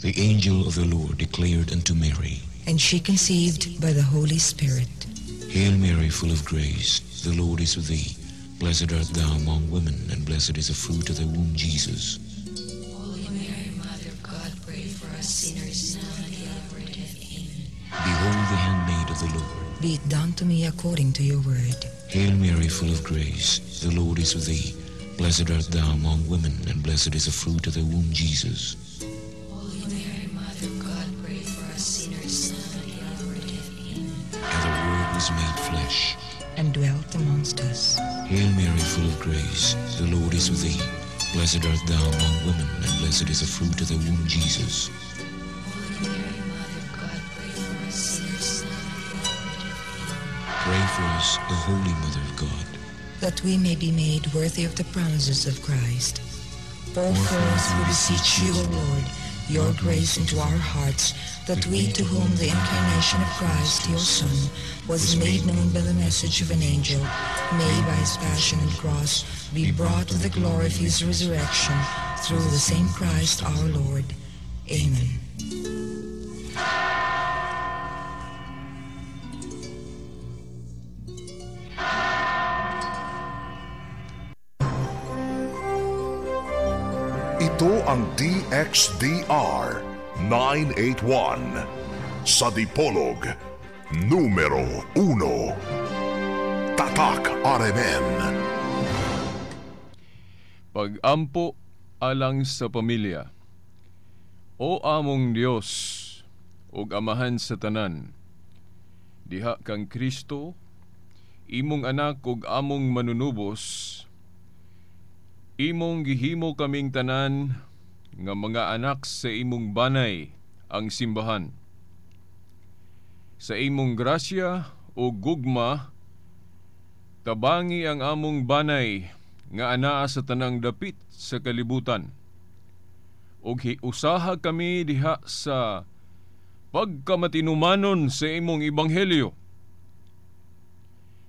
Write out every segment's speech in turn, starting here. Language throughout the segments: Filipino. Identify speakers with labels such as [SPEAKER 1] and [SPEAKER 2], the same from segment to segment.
[SPEAKER 1] The angel of the Lord declared unto Mary,
[SPEAKER 2] And she conceived by the Holy Spirit.
[SPEAKER 1] Hail Mary, full of grace, the Lord is with thee. Blessed art thou among women, and blessed is the fruit of thy womb, Jesus.
[SPEAKER 3] Holy Mary, Mother of God, pray for us sinners now and at the hour of death. Amen.
[SPEAKER 1] Behold the handmaid of the Lord.
[SPEAKER 2] Be it done to me according to your word.
[SPEAKER 1] Hail Mary, full of grace, the Lord is with thee. Blessed art thou among women, and blessed is the fruit of thy womb, Jesus.
[SPEAKER 3] Holy Mary, Mother of God, pray for us sinners now and at the hour of death. Amen.
[SPEAKER 1] And the Word was made flesh,
[SPEAKER 2] And dwelt amongst us.
[SPEAKER 1] Hail Mary, full of grace, the Lord is with thee. Blessed art thou among women, and blessed is the fruit of thy womb, Jesus.
[SPEAKER 3] Holy Mary, Mother of God, pray for us sinners now and at the hour of death. Amen.
[SPEAKER 1] Pray for us, O Holy Mother of God.
[SPEAKER 2] That we may be made worthy of the promises of Christ. Pour forth, we beseech you, O Lord, your grace into our hearts, that we, to whom the incarnation of Christ, your Son, was made known by the message of an angel, may by his passion and cross be brought to the glory of his resurrection, through the same Christ our Lord. Amen.
[SPEAKER 4] Ito ang DXDR 981 sa Dipolog numero 1. Tatak RMN.
[SPEAKER 5] Pag-ampo alang sa pamilya. O among Dios, ug amahan sa tanan, diha kang Kristo, imong anak ug among manunubos, imong gihimo kaming tanan nga mga anak sa imong banay ang simbahan. Sa imong grasya o gugma, tabangi ang among banay nga anaa sa tanang dapit sa kalibutan. Ug usaha kami diha sa pagkamatinumanon sa imong ebanghelyo.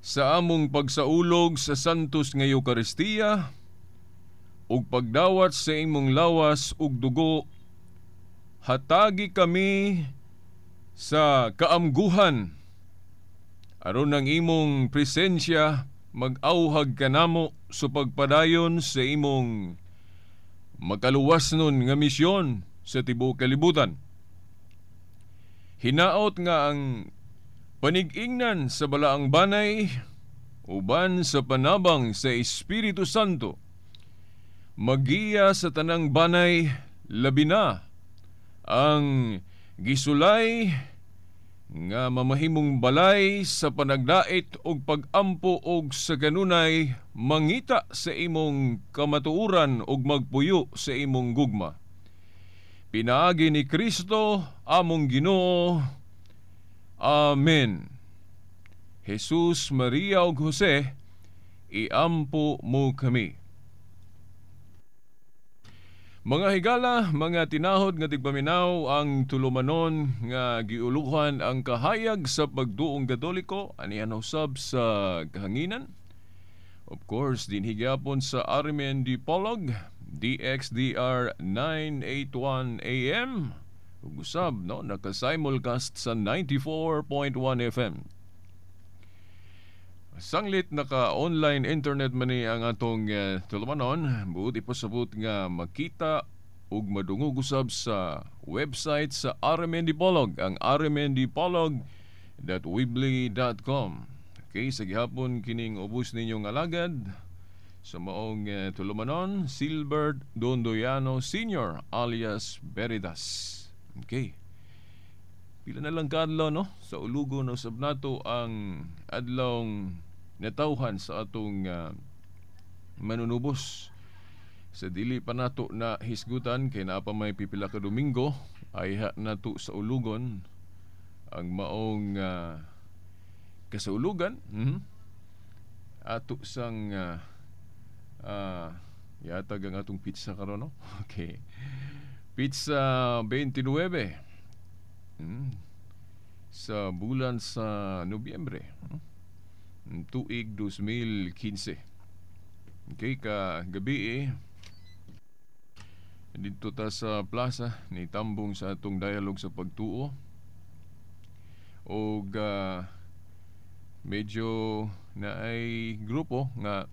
[SPEAKER 5] Sa among pagsaulog sa santos nga Eucharistia, ug pagdawat sa imong lawas ug dugo, hatagi kami sa kaamguhan aron ang imong presensya mag-auhag kanamo sa pagpadayon sa imong makaluwasnon nga misyon sa tibuok kalibutan. Hinaot nga ang panig-ingnan sa balaang banay uban sa panabang sa Espiritu Santo magiya sa tanang banay, labi na ang gisulay nga mamahimong balay sa panagdait og pag-ampo og sa kanunay mangita sa imong kamatuoran og magpuyo sa imong gugma. Pinaagi ni Kristo among Ginoo. Amen. Jesus, Maria ug Jose, iampo mo kami. Mga higala, mga tinahod nga tigpaminaw, ang tulumanon nga giuluhan ang kahayag sa pagduong Katoliko, anihan usab sa kahanginan. Of course, din higapon sa RMN Dipolog, DXDR 981 AM. Ug usab, no, naka-simulcast sa 94.1 FM. Sanglit naka-online internet man ni ang atong tulumanon, buot ipasabot nga makita ug madungog usab sa website sa RMN Dipolog, ang rmndipolog.weebly.com. Okay, sa gihapon kining ubos ninyong alagad sa maong tulumanon, Silbert Dondoyano Sr. alias Veritas. Okay. Pila na lang kadlaw, no? Sa ulugo na usab nato ang adlawng natawhan sa atong manunubos. Sa dili pa nato na hisgutan kay naa pa may pipila ka Domingo ay nato sa ulugon ang maong kasaulugan. Ato sang yatag ang atong pizza karon, no? Okay. Pizza 29. Sa bulan sa Nobyembre, tuig 2015. Okay, ka gabi Dito ta sa plaza ni tambong sa atong dialogue sa pagtuo. O medyo na ay grupo nga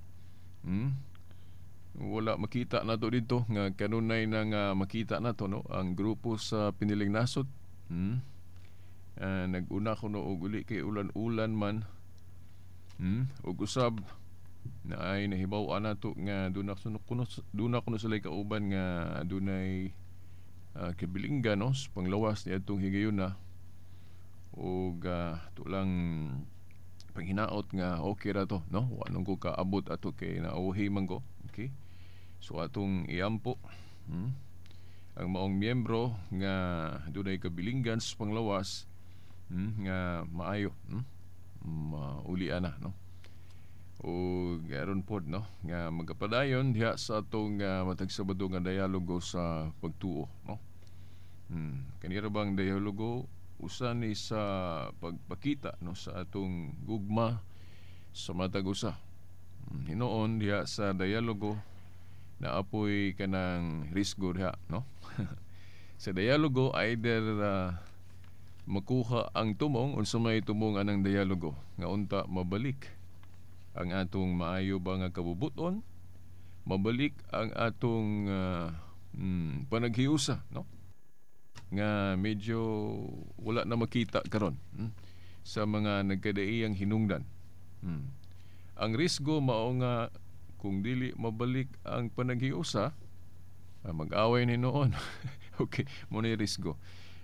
[SPEAKER 5] wala makita na to dito nga kanunay na nga makita na to, no, ang grupo sa Piniling Nasod. Nag-una ko no og uli kay ulan-ulan man. Og usab na ay nahibaw na to nga duna kuno sila kauban nga dunay kabilinggan, no, sa panglawas ni atong higayon na. Og tulang panghinaot nga okay ra to, no, wa nang ko kaabot ato kay nauhi man ko. Okay, so atong iampo ang maong miyembro nga dunay kabilinggan sa panglawas nga maayo maulian na, no, o garon pod, no, nga magapadayon diha sa atong matag Sabado nga dialogo sa pagtuo, no. Kanira bang dialogo usa ni sa pagpakita, no, sa atong gugma sa matag usa. Hinoon diha sa dialogo na apoy kanang risgo diha, no. Sa dialogo either makuha ang tumong unsa may tumong anang dialogo nga unta mabalik ang atong maayo ba nga kabubuton, mabalik ang atong panaghiusa, no, nga medyo wala na makita karon sa mga nagkadaiyang hinungdan. Ang risgo mao nga kung dili mabalik ang panaghiusa, mag-away ni noon. Okay, mo ni risgo.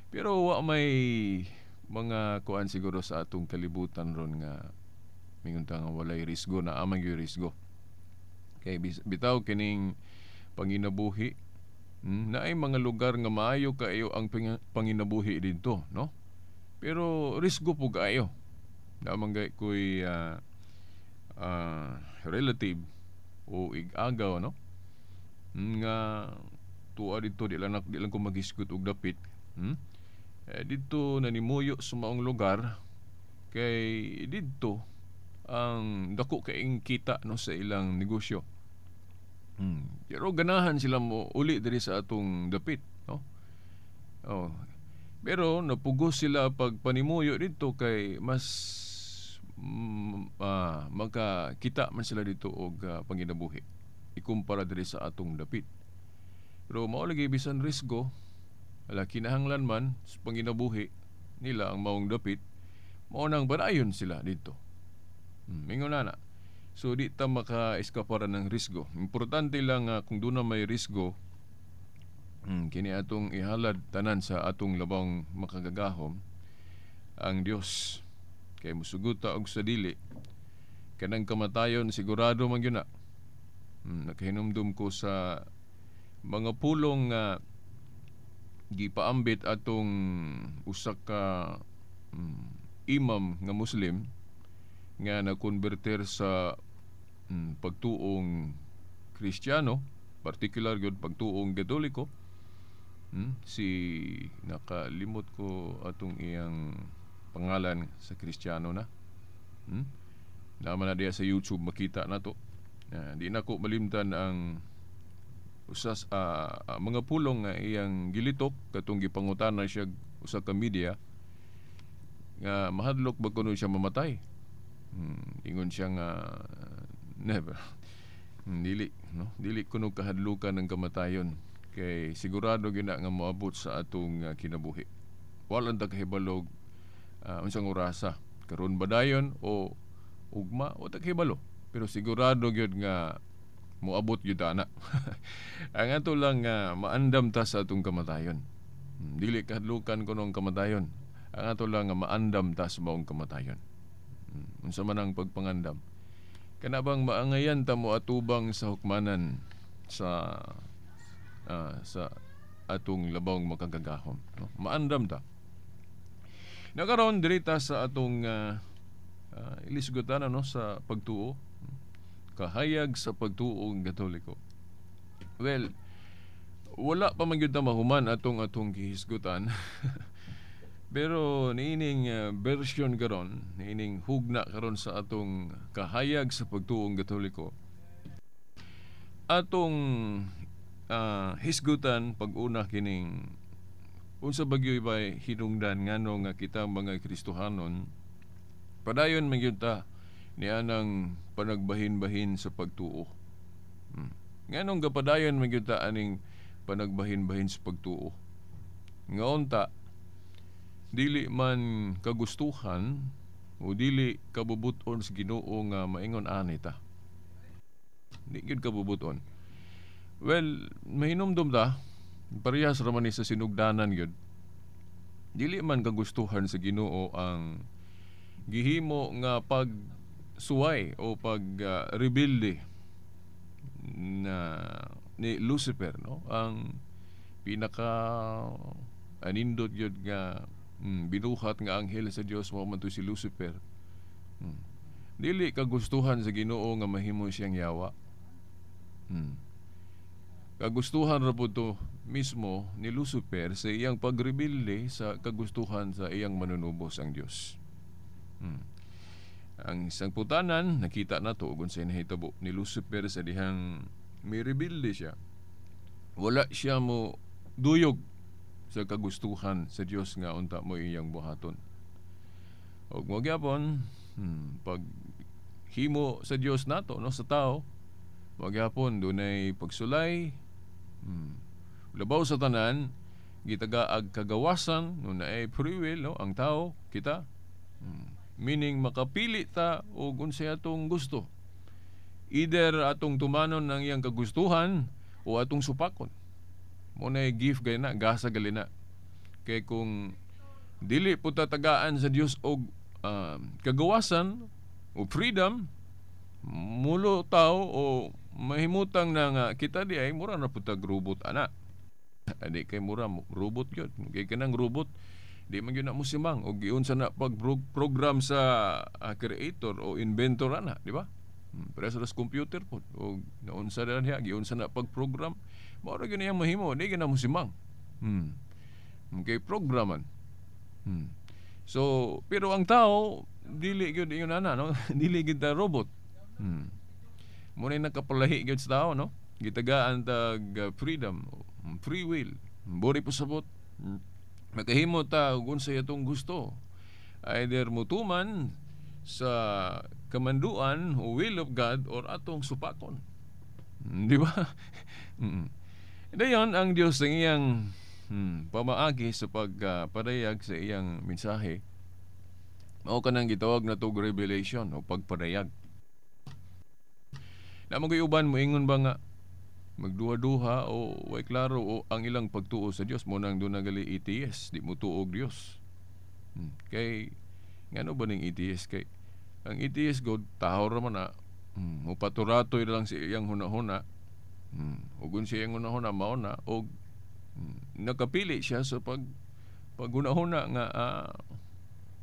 [SPEAKER 5] Pero wa may mga kuan siguro sa atong kalibutan ron nga mingon ta nga walay risgo, na amang yung risgo. Kay bitaw kining panginabuhi, na ay mga lugar nga maayo kaayo ang panginabuhi dito, no. Pero risgo po kaayo. Namang gay ko'y relative o igagaw, no, nga tuwa dito di lang ko maghisgot og dapit. Dito nanimuyo sa maong lugar kay dito ang dako kaing kita, no, sa ilang negosyo. Pero ganahan sila mo uli diri sa atong dapit, no. Pero napugos sila pag panimuyo dito kay mas magkakita man sila dito og panginabuhi ikumpara diri sa atong dapit. Pero mao lagi bisan risgo, wala kinahanglan man sa panginabuhi nila ang maong dapit, mao nang banayon sila dito. Mingon na. So di ta maka-eskapara ng risgo. Importante lang kung doon na may risgo, kini atong ihalad tanan sa atong labang makagagahom ang Dios. Kay musuguta og sa dili kanang kamatayon sigurado man gyud na. Nakahinumdum ko sa mga pulong nga gipaambit atong usa ka imam nga Muslim nga nakonberter sa pagtuong Kristiyano, particular gyud pagtuong Katoliko. Si nakalimot ko atong iyang pangalan sa Kristiyano na. Naman na diya sa YouTube makita na to. Di na ko malimtan ang usas mga pulong nga iyang gilitok katong gipangutana siya usa ka media nga mahadlok ba kuno siya mamatay. Ingon siya nga never. Dili kuno kahadlukan ng kamatayon kay sigurado gina nga moabot sa atong kinabuhi. Walang ta kahibalog unsang orasa karon ba dayon o ugma o taghibalo, pero sigurado gyud nga moabot gyud ana. Ang ato lang maandam ta sa atong kamatayon. Dili kahadlukan kuno ang kamatayon. Ang ato lang nga maandam ta sa maong kamatayon. Unsa man ang pagpangandam, kana bang maangayan ta mo atubang sa hukmanan sa atong labawng makagagahom, no? Maandam ta. Nakaroon dirita sa atong ilisgutan, no, sa pagtuo, kahayag sa pagtuong Katoliko. Well, wala pa man gyud ta mahuman atong gihisgutan. Pero niining version karon, niining hugna karon sa atong kahayag sa pagtuong Katoliko, atong hisgutan pag-una kining unsa bagyo ba hinungdan ngano nga kita mga Kristohanon padayon man gyud ta ni anang panagbahin-bahin sa pagtuo. Nganong gapadayon man gyud ta aning panagbahin-bahin sa pagtuo. Nga unta dili man kagustuhan o dili kabubuton sa Ginoo nga maingon ani ta. Di gyud kabubuton. Well, mahinumdum ta parehas ra man ni sa sinugdanan gyud. Dili man kagustuhan sa Ginoo ang gihimo nga pagsuway o rebelde na ni Lucifer, no? Ang pinaka anindot gyud nga binuhat nga anghel sa Dios mao man to si Lucifer. Dili kagustuhan sa Ginoo nga mahimo siyang yawa. Kagustuhan ra pud to mismo ni Lucifer sa iyang pagrebelde sa kagustuhan sa iyang manunubos ang Dios. Ang isang putanan nakita nato ug unsay nahitabo ni Lucifer sa dihang may rebelde siya. Wala siya mo duyog sa kagustuhan sa Dios nga unta mo iyang buhaton. Og mo gyapon pag himo sa Dios nato no sa tao, mo gyapon dunay pagsulay. Labaw sa tanan gitagaag kagawasan no naay free will, no, ang tao kita. Meaning makapili ta og unsay atong gusto. Either atong tumanon ng iyang kagustuhan o atong supakon. Mo na gift gay na gasa gali na. Kay kung dili po tatagaan sa Dios og kagawasan o freedom, mulo tao o mahimutang na nga kita di ay mura na putag robot ana. Adi kay mura robot gyud. Kay kanang robot di man gyud na musimang og giunsa na pag-program sa creator o inventor ana, di ba? Pero sa computer po o naunsa na niya giunsa na pag-program mao ra gyud iyang mahimo, di gyud na musimang. Kay programan. So pero ang tao dili gyud ingon ana, no? Dili gyud ta robot. Muna nakapalahi gyud sa tao, no? Gitagaan tag freedom, free will. Bori po sabot. Makahimo ta og unsay atong gusto. Either mutuman sa kamanduan o will of God or atong supakon. Di ba? Dayon ang Dios ang iyang pamaagi sa pagpadayag sa iyang mensahe. Mao kanang gitawag na tog revelation o pagpadayag. Na mag-iuban mo ingon ba nga magduha-duha o way klaro o ang ilang pagtuo sa Dios mo nang doon nagali ETS, di mo tuog Dios. Kay ngano ba ning ETS kay ang ETS god tahaw ra man na upaturato lang si iyang hunahuna. Ug kun siya iyang hunahuna mao na og nakapili siya sa paghunahuna nga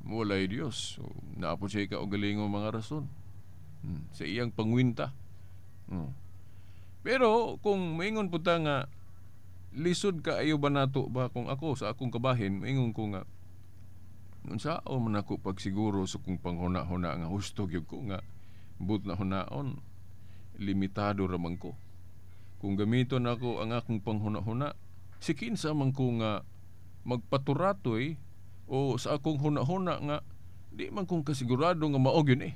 [SPEAKER 5] walay Dios. So, naapod siya ka og galingong mga rason sa iyang pangwinta. Pero kung maingon po ta nga lisod ka ayo ba nato ba kung ako sa akong kabahin maingon ko nga unsa o man ako pagsiguro sa kung panghuna-huna nga husto gyud ko nga but na hunaon limitado ra man ko. Kung gamiton ako ang akong panghuna-huna si kinsa man ko nga magpaturatoy o sa akong huna-huna nga di man kong kasigurado nga mao gyud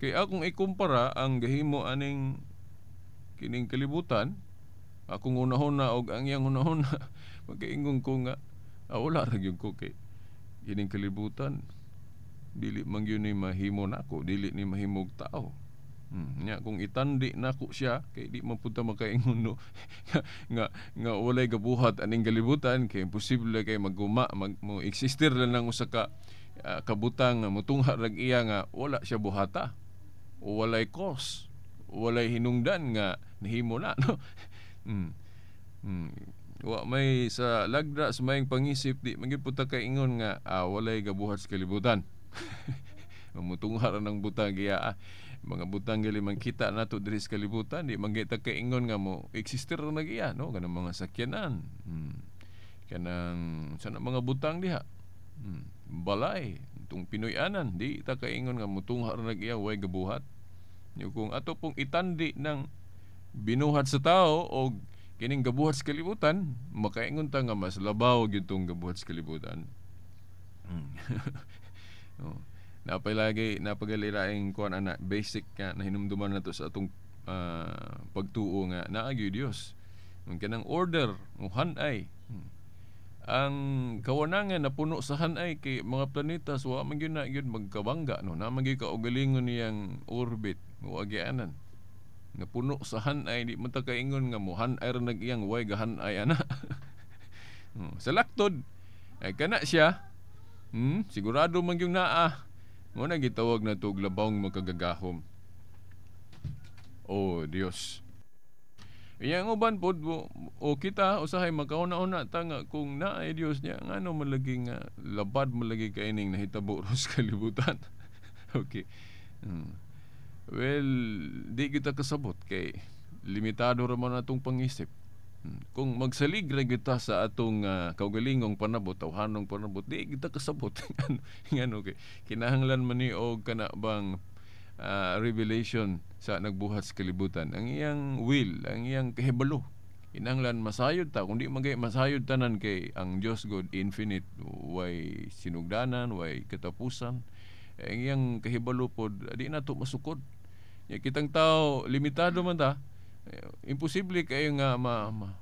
[SPEAKER 5] Kay akong ikumpara ang gahimo aning kining kalibutan, akong hunahuna og ang iyang hunahuna, magkaingon ko nga wala ra gyud ko kay kining kalibutan dili man gyud ni mahimo nako, dili ni mahimog tao. Nya kung itandi nako siya kay di man pud ta makaingon no nga walay gabuhat aning kalibutan kay imposible kay mo existir lang nang usa ka kabutang nga motungha rag iya nga wala siya buhata o walay cause, walay hinungdan nga nahimo na, no? Wa may sa lagda sa mayong pangisip di man gyud pud ta kaingon nga walay gabuhat sa kalibutan. Mamutungha ra ng butang giya mga butang gali man kita nato diri sa kalibutan di man gyud ta kaingon nga mo existir ra na giya, no? Kanang mga sakyanan, kanang sana mga butang diha, balay itong Pinoy-anan di ta kaingon nga mutungha ra na giya way gabuhat. Kung ato pong itandi ng binuhat sa tao o kining gabuhat sa kalibutan, makaingon ta nga mas labaw gyud tong gabuhat sa kalibutan. Oh, napagalilaing kuan ana basic nga na hinumduman nato sa atong pagtuo nga naa gyud Dios. Kanang order o hanay. Ang kawanangan na puno sa hanay kay mga planeta so wa man gyud na gyud magkabangga no, na man gyud kaugalingon niyang orbit o agyanan. Nga puno sa hanay di man ta kaingon nga mo hanay ra nag-iyang way gahanay ana. Sa laktod ay kana siya. Sigurado man yung naa. Mo na gitawag na tog labawng magkagagahom. Oh Dios. Yang uban pod o kita usahay makauna-una ta nga kung naay Dios niya ngano malaging labad malagi kaining nahitabo ros kalibutan. Okay. Well, di kita kasabot kay limitado ra man atong pangisip. Kung magsalig ra kita sa atong kaugalingong panabot, tawhanong panabot, di kita kasabot. Ngano kay kinahanglan man ni og kana bang revelation sa nagbuhat sa kalibutan. Ang iyang will, ang iyang kahibalo. Kinahanglan masayod ta, kundi magay masayod tanan kay ang Dios God infinite, way sinugdanan, way katapusan. Ang iyang kahibalo pod di nato masukod. Kitang tao limitado man ta. Imposible kayo nga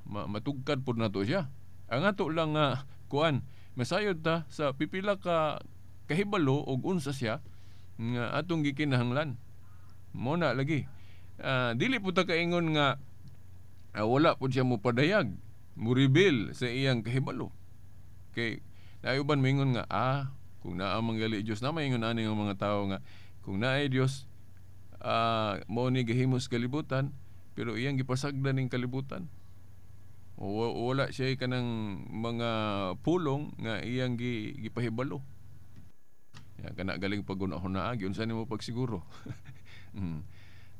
[SPEAKER 5] matugkad po na to siya. Ang ato lang nga kuan masayod ta sa pipila ka kahibalo og unsa siya nga atong gikinahanglan. Mo na lagi. Dili po ta kaingon nga wala po siya mo padayag, mo reveal sa iyang kahibalo. Kay nayuban mingon nga kung naa manggali Dios na maingon ani nga mga tao nga kung naay Dios mo ni gahimos kalibutan pero iyang gipasagdan ning kalibutan. Wala siya kanang mga pulong nga iyang gipahibalo. Kana galing paguna-huna gyud sa nimo pagsiguro.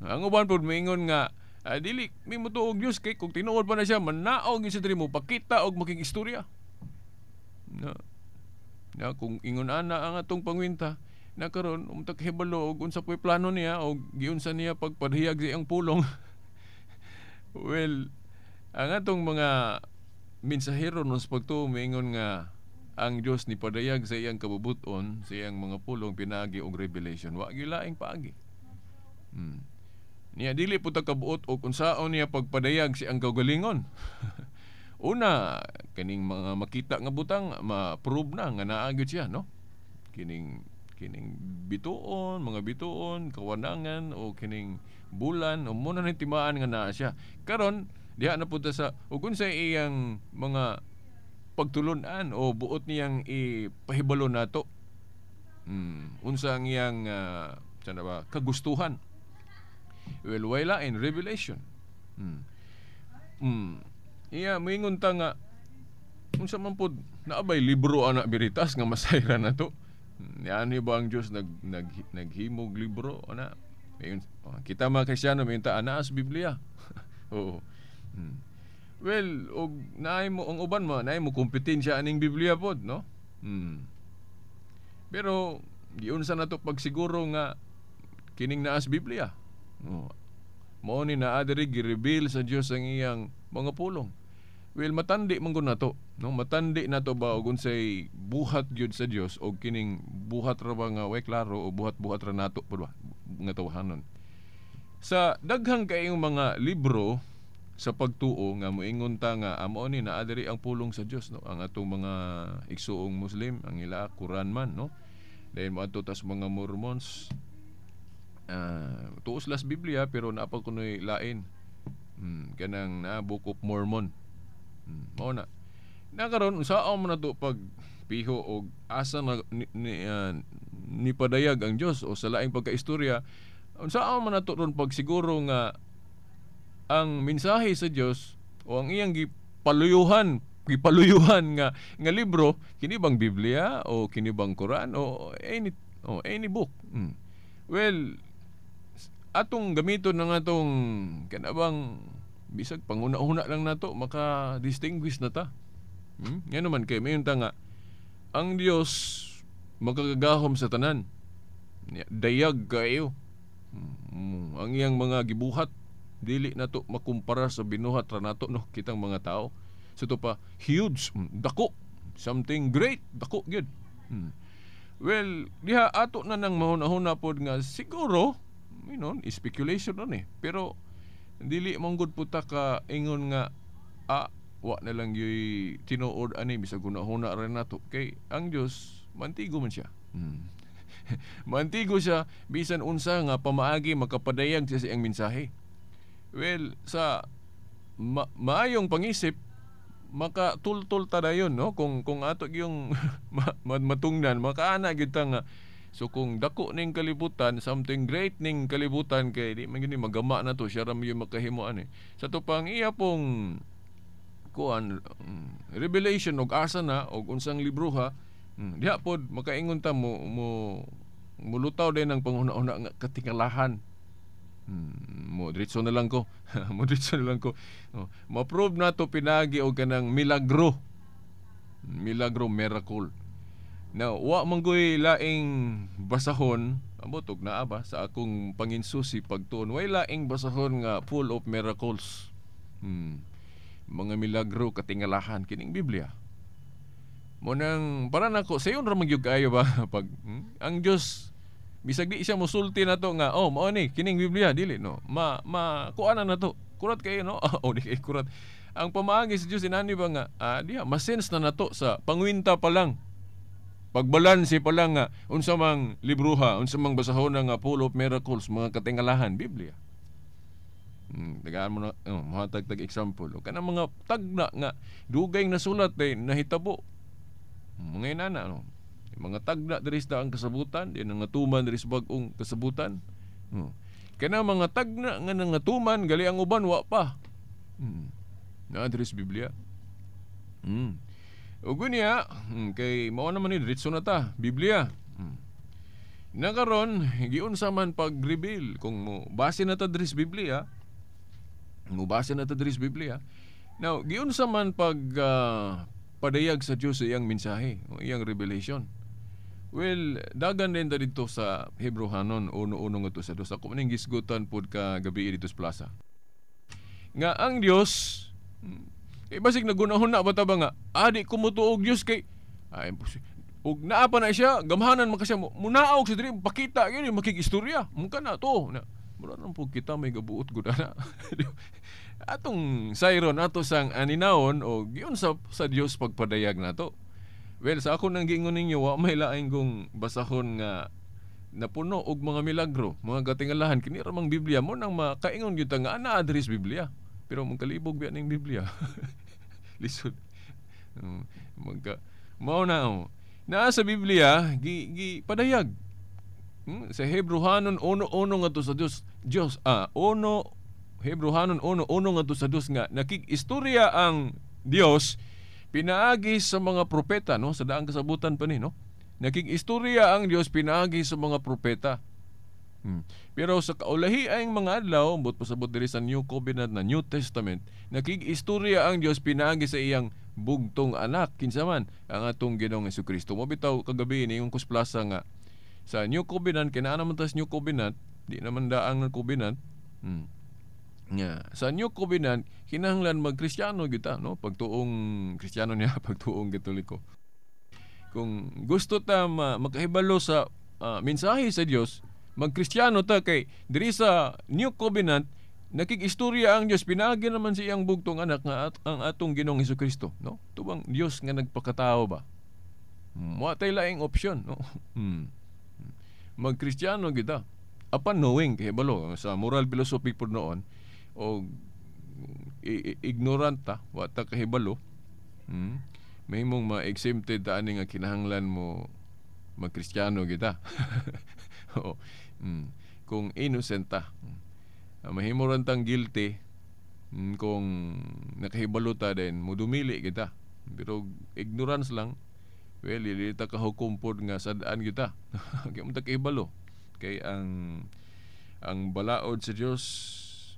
[SPEAKER 5] Ang uban pod moingon nga dili mi motuog Dios kay kung tinuod pa na siya manaog gyud sa diri mo pakita og making istorya. Na kung ingon ana ang atong pangwinta na karon umtak hibalo og unsa poy plano niya og giunsa niya pagpadhiyag sa iyang pulong. Well, ang atong mga mensahero nos pagtuo moingon nga ang Dios ni padayag sa iyang kabubuton sa iyang mga pulong pinagi og revelation wa gyud laing paagi. Niya dili po ta kabuot og unsaon niya pagpadayag si ang kaugalingon. Una, kining mga makita nga butang ma-prove na nga naa gyud siya, no? Kining bituon, mga bituon, kawanangan o kining bulan o muna ni timaan nga naa siya. Karon diha na punta sa ug unsa iyang mga pagtulunan o buot niyang ipahibalo nato. Unsa ang iyang sana ba kagustuhan. Well, wala in revelation. Iya moingon ta nga unsa man pod naabay libro ana biritas nga masayra nato. Ani ba ang Dios naghimog libro ana? Kita mga Kristiyano minta ana sa Biblia. Oo. Well, og naay mo ang uban mo, naay mo kompetensya aning Biblia pod, no? Pero diun sa nato pagsiguro nga kining naa sa Biblia. Mao ni naa diri gi-reveal sa Dios ang iyang mga pulong. Well, matandi man gud nato, no? Matandi nato ba og unsay buhat gyud sa Dios og kining buhat ra ba nga way klaro o buhat-buhat ra nato pud ba nga tawhanon. Sa daghang kayong mga libro sa pagtuo nga moingon ta nga amo ni naa diri ang pulong sa Dios, no? Ang atong mga igsuong Muslim ang ila Quran man, no? Dahil mo ato tas mga Mormons tuos las Biblia pero naapa kunoy lain. Kanang Book of Mormon. Mao na. Nakaron unsaon man nato pag piho og asa na ni padayag ang Dios o sa laing pagkaistorya unsaon man nato ron pag siguro nga ang mensahe sa Dios o ang iyang gipaluyuhan nga libro kini bang Biblia o kini bang Quran o any book. Well, atong gamiton ng atong kanabang bisag panguna-una lang nato maka-distinguish na ta. Yan naman kay mayon ta nga ang Dios magagahom sa tanan. Dayag kayo. Ang iyang mga gibuhat dili nato makumpara sa binuhat ra nato no kitang mga tao. So to pa huge, dako, something great, dako gyud. Well, diha ato na nang mahuna-huna pod nga siguro, speculation ron pero dili mong gud puta ka ingon nga wa na lang yoy tinuod ani bisag hunahuna ra nato kay ang Dios mantigo man siya. Mantigo siya bisan unsa nga pamaagi makapadayag siya sa iyang mensahe. Well, sa maayong pangisip makatultol ta dayon no kung ato yung matungnan makaana gyud ta nga so kung dako ning kalibutan, something great ning kalibutan kay di man gyud magama na to siya ra may makahimo ani. Sa to pang iya pong revelation og asa na og unsang libro ha. Diha pod makaingon ta mo mulutaw din ang panghuna-una nga katingalahan. Mo diretso na lang ko. Ma-prove na to pinagi og kanang milagro, miracle. Now, wa manggoy laing basahon, ambotog naa ba sa akong panginsusi pagtuon, way laing basahon nga full of miracles. Mga milagro katingalahan kining Biblia. Mo nang para nako sayon ra magyug kayo ba pag ang Dios bisag di siya mosulti na to nga mao ni kining Biblia dili no kuanan na to kurat kayo no di kay kurat ang pamaagi sa Dios inani ba nga diha masense na nato sa pangwinta pa lang pagbalanse pa lang nga unsa mang libruha unsa mang basahon nga full of miracles mga katingalahan Biblia. Tagaan mo na mahatag example o kanang mga tagna nga dugay nasulat nahitabo mga inana no mga tagna diri sa ang kasabutan di nangatuman diri sa bag-ong kasabutan. Kana mga tagna nga nangatuman gali ang uban wa pa na diri sa Biblia. O gunya kay mao naman ni diretso na ta Biblia. Nakaron giunsa man pag-reveal kung mo base na ta diri sa Biblia. Now giunsa man pag padayag sa Dios sa iyang mensahe o iyang revelation. Well, dagan din dito sa Hebrehanon 1:1 nga to sa 2. Ako maning gisgutan pod ka gabi dito sa plaza. Nga ang Dios basig nagunahon na bata ba nga di ko motuog Dios kay ug naa pa na siya gamhanan man kasi munaog sa diri pakita gyud makikistorya mungka na to na mura nang po kita may gabuot gud ana. Atong sayron ato sang aninawon o giun sa Dios pagpadayag nato. Well, sa ako nang giingon ninyo, wa may laing kong basahon nga napuno og mga milagro, mga katingalahan kini ra mang Biblia mo nang makaingon gyud nga ana adres Biblia. Pero mong kalibog biya ning Biblia. Lisod. Mao na naa sa Biblia padayag. Sa Hebrehanon 1:1 nga to sa Dios. Hebrehanon 1:1 nga to sa Dios nga nakig-istorya ang Dios pinaagi sa mga propeta no sa daang kasabutan pa ni no nakig-istorya ang Dios pinaagi sa mga propeta. Pero sa kaulahi ay mga adlaw but pasabot diri sa New Covenant na New Testament nakig-istorya ang Dios pinaagi sa iyang bugtong anak kinsa man ang atong Ginoong Jesucristo. Mo bitaw kagabi ni yung kusplaza nga sa New Covenant kinaa naman tas New Covenant di naman daang ng Covenant. Sa New Covenant kinahanglan mag-Kristiyano kita no pagtuong Kristiyano niya pagtuong Katoliko. Kung gusto ta makahibalo sa mensahe sa Dios mag-Kristiyano ta kay diri sa New Covenant nakig-istorya ang Dios pinaagi naman sa iyang bugtong anak nga ang atong Ginoong Jesucristo no tubang Dios nga nagpakatao ba wa tay laing option no mag-Kristiyano kita apan knowing kahibalo sa moral philosophy pod noon o ignorant ta wa ta kahibalo mahimong ma-exempted ta ani nga kinahanglan mo mag-Kristiyano kita. Kung innocent ta mahimo ran tang guilty kung nakahibalo ta din mo dumili kita pero ignorance lang well dili ta kahukom pod nga sad-an kita kay mo ta kahibalo kay ang balaod sa Dios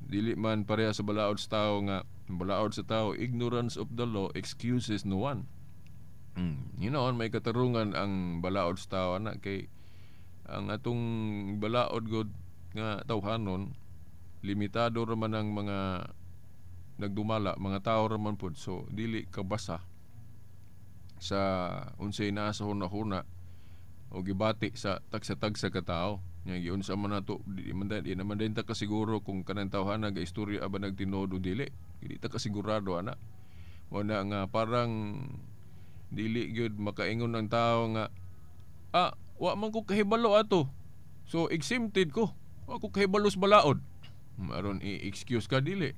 [SPEAKER 5] dili man pareha sa balaod sa tao nga balaod sa tao ignorance of the law excuses no one. May katarungan ang balaod sa tao na kay ang atong balaod god nga tawhanon limitado ra man ang mga nagdumala, mga tao ra man pod, so dili kabasa sa unsay naa sa hunahuna o gibati sa tagsa-tagsa ka tao. Nya giunsa man nato, di naman din ta kasiguro kung kanang tawhana ga istorya ba nagtinuod o dili. Di ta kasigurado ana. Wala nga parang dili gyud makaingon ang tao nga wa man ko kahibalo ato. So exempted ko. Wa ko kahibalos balaod. Aron i-excuse ka dili.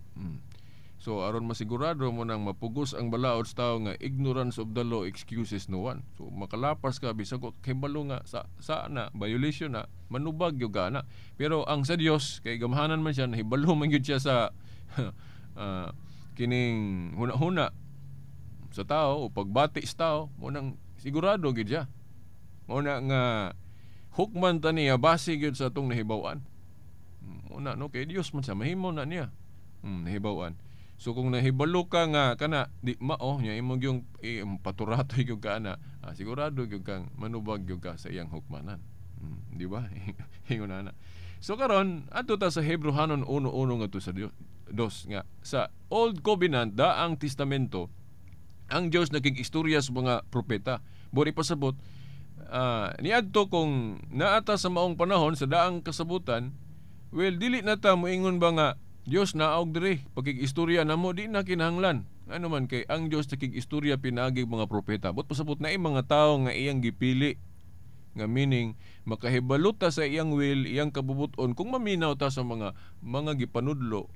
[SPEAKER 5] So aron masigurado mo nang mapugos ang balaod sa tao nga ignorance of the law excuses no one. So makalapas ka bisag ko kahibalo nga sa na violation na manubag gyud na. Pero ang sa Dios kay gamahanan man siya, nahibalo man gyud siya sa kining huna-huna sa tao o pagbati sa tao, mo nang sigurado gyud siya. Mo na nga hukman ta niya base gyud sa atong nahibaw-an. Mo na no kay Dios man siya, mahimo na niya. Nahibaw-an. So kung nahibalo ka nga kana di mao nya imong yung paturato gyud ka na, sigurado gyud kang manubag gyud ka sa iyang hukmanan. Di ba? Ingon na. So karon adto ta sa Hebrehanon 1:1 ngadto sa dos nga sa Old Covenant daang testamento ang Dios naging-istorya sa mga propeta. Buri pasabot niadto kung naata sa maong panahon sa daang kasabutan, well dili na ta moingon ba nga Dios naog diri pagig-istorya namo, di na kinahanglan. Ano man kay ang Dios naging-istorya pinagi mga propeta. But pasabot na mga tao nga iyang gipili nga meaning makahibalo ta sa iyang will, iyang kabubuton kung maminaw ta sa mga gipanudlo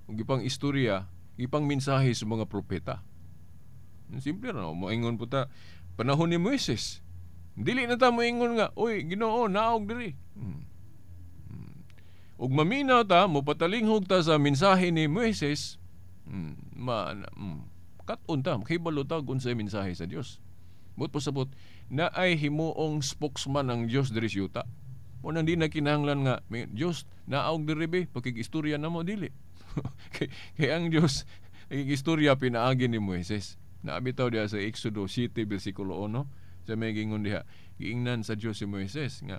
[SPEAKER 5] ug gipang istorya, gipang mensahe sa mga propeta. Simple ra, moingon po ta panahon ni Moises. Dili na ta moingon nga, oy Ginoo naog diri. Ug maminaw ta, mopatalinghog ta sa mensahe ni Moises, kat-on ta, makahibalo ta kung unsay mensahe sa Dios. But pasabot na ay himuong spokesman ang Dios diri sa yuta. Mo nang di na kinahanglan nga Dios naog diri be pakig-istorya namo dili. kay ang Dios naging-istorya pinaagi ni Moises. Naabitaw diha sa Exodo 7 bersikulo 1 sa may gingon diha, giingnan sa Dios si Moises nga,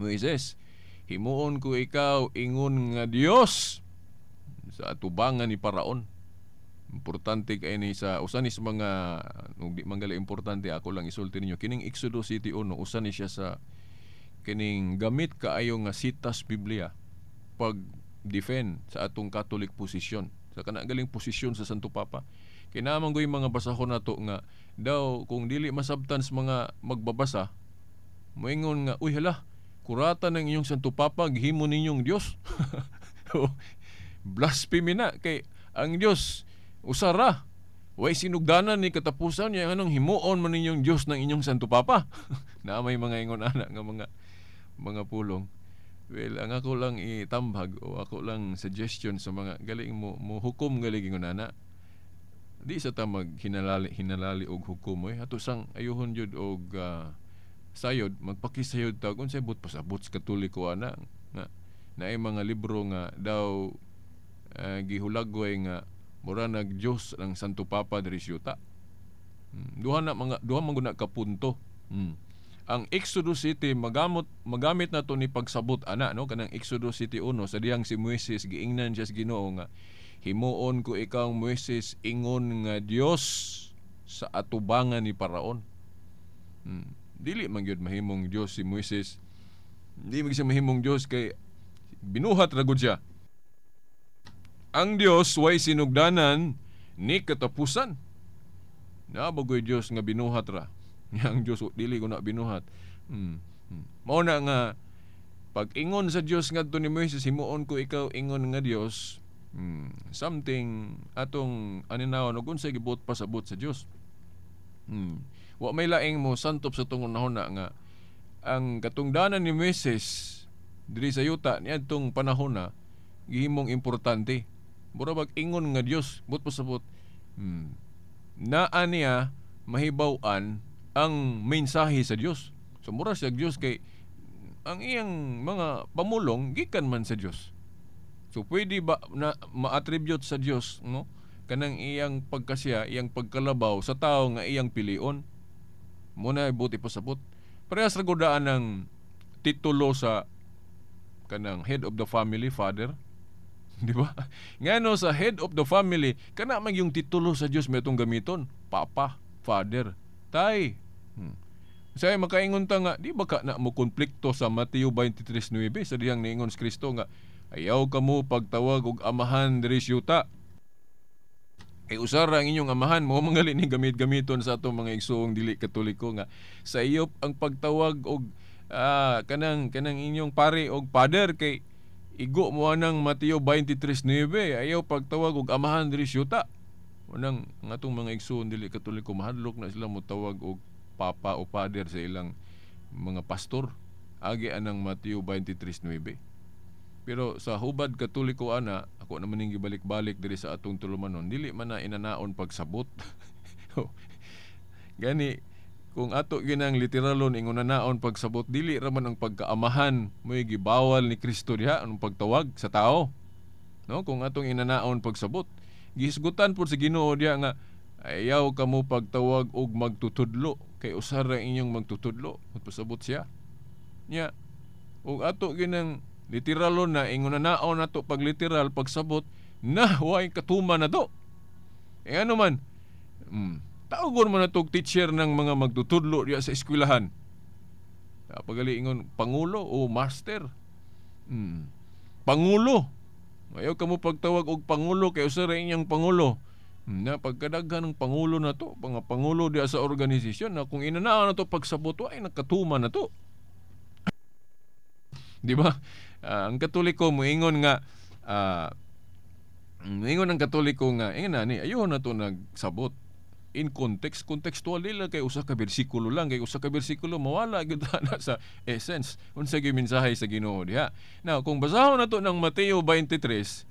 [SPEAKER 5] Moises, himuon ko ikaw ingon nga Dios sa atubangan ni Paraon. Importante kay ni sa usa ni sa mga di manggali importante, ako lang isulti ninyo kining Exodo 7:1 usa ni siya sa kining gamit kaayo nga sitas Biblia pag defend sa atong Catholic position, sa kana galing posisyon sa Santo Papa. Kinahanglan ko yung mga basahon nato nga daw kung dili masabtan sa mga magbabasa, moingon nga uy hala, kurata ng inyong Santo Papa gihimo ninyong Dios. Blasphemy na kay ang Dios usara. Way sinugdanan ni katapusan niya anong himuon man ninyong Dios ng inyong Santo Papa. Na may mga ingon ana nga mga pulong. Well, ang ako lang itambag o ako lang suggestion sa mga galing mo hukom galing ingon ana. Di sa ta hinalali og hukom ato sang ayuhon jud og sayod, magpakisayod ta kung say but pasabot sa Katoliko ana nga naay mga libro nga daw gihulagway nga mura nag Dios ang Santo Papa diri sa yuta. Duha man guna ka punto. Ang Exodo 7 magamit na to ni pagsabot ana no kanang Exodo 7:1 sa diyang si Moises giingnan siya sa Ginoo nga himuon ko ikaw Moises ingon nga Dios sa atubangan ni Paraon. Dili man gyud mahimong Dios si Moises. Dili man siya mahimong Dios kay binuhat ra gud siya. Ang Dios way sinugdanan ni katapusan. Nabagoy Dios nga binuhat ra. Ang Dios dili ko na binuhat. Mao na nga pag ingon sa Dios ngadto ni Moises himuon ko ikaw ingon nga Dios, something atong aninawon ug unsay gibuot pasabot sa Dios. Wa may laing mo santop sa tungod nahon na nga ang katungdanan ni Moises diri sa yuta niadtong panahon na gihimong importante. Mura bag ingon nga Dios buot pasabot. Naa niya mahibaw-an ang mensahe sa Dios. So mura siya Dios kay ang iyang mga pamulong gikan man sa Dios. So pwede ba na ma-attribute sa Dios no kanang iyang pagkasya, iyang pagkalabaw sa tao nga iyang pilion? Muna buti pasabot. Parehas ra gudaan ng titulo sa kanang head of the family, father. Di ba? Ngano sa head of the family, kana man yung titulo sa Dios may itong gamiton, papa, father, tay. Saya makaingon ta nga, di ba ka na mo konflikto sa Mateo 23:9 sa diyang niingon si Kristo nga, ayaw ka mo pagtawag og amahan diri sa yuta. Kay usara ang inyong amahan mo mangali ni gamit-gamiton sa atong mga igsoong dili Katoliko nga sa iyo ang pagtawag og kanang inyong pare og father kay igo mo anang Mateo 23:9 ayaw pagtawag og amahan diri sa yuta. Unang ngatong mga igsoon dili Katoliko mahadlok na sila mo tawag og papa o father sa ilang mga pastor agi anang Mateo 23:9. Pero sa hubad Katoliko ana, ako naman ning gibalik-balik diri sa atong tulumanon, dili man na inanaon pagsabot. Gani kung ato ginang literalon ingon nanaon pagsabot, dili ra man ang pagkaamahan mo'y gibawal ni Kristo diha anong pagtawag sa tao. No, kung atong inanaon pagsabot, gihisgutan pud sa Ginoo diha nga ayaw kamo pagtawag og magtutudlo kay usara inyong magtutudlo pasabot siya. Nya, ug ato ginang literalon na ingon nanaon nato pag literal pagsabot na way katuman na to. Ano man, tawgon man natong teacher ng mga magtutudlo diya sa eskwelahan. Pagali ingon pangulo o master. Pangulo. Ayaw ka mo pagtawag og pangulo kay usa ra inyang pangulo. Na pagkadaghan ng pangulo na to, mga pangulo diya sa organisasyon na kung inanaon na to pagsabot ay nakatuman na to. Di ba? Ang Katoliko moingon nga moingon ang Katoliko nga ayaw na to nagsabot in context, contextual nila kay usa ka bersikulo lang, kay usa ka bersikulo mawala gyud na sa essence unsa gyud mensahe sa Ginoo diha. Now kung basahon nato ng Mateo 23,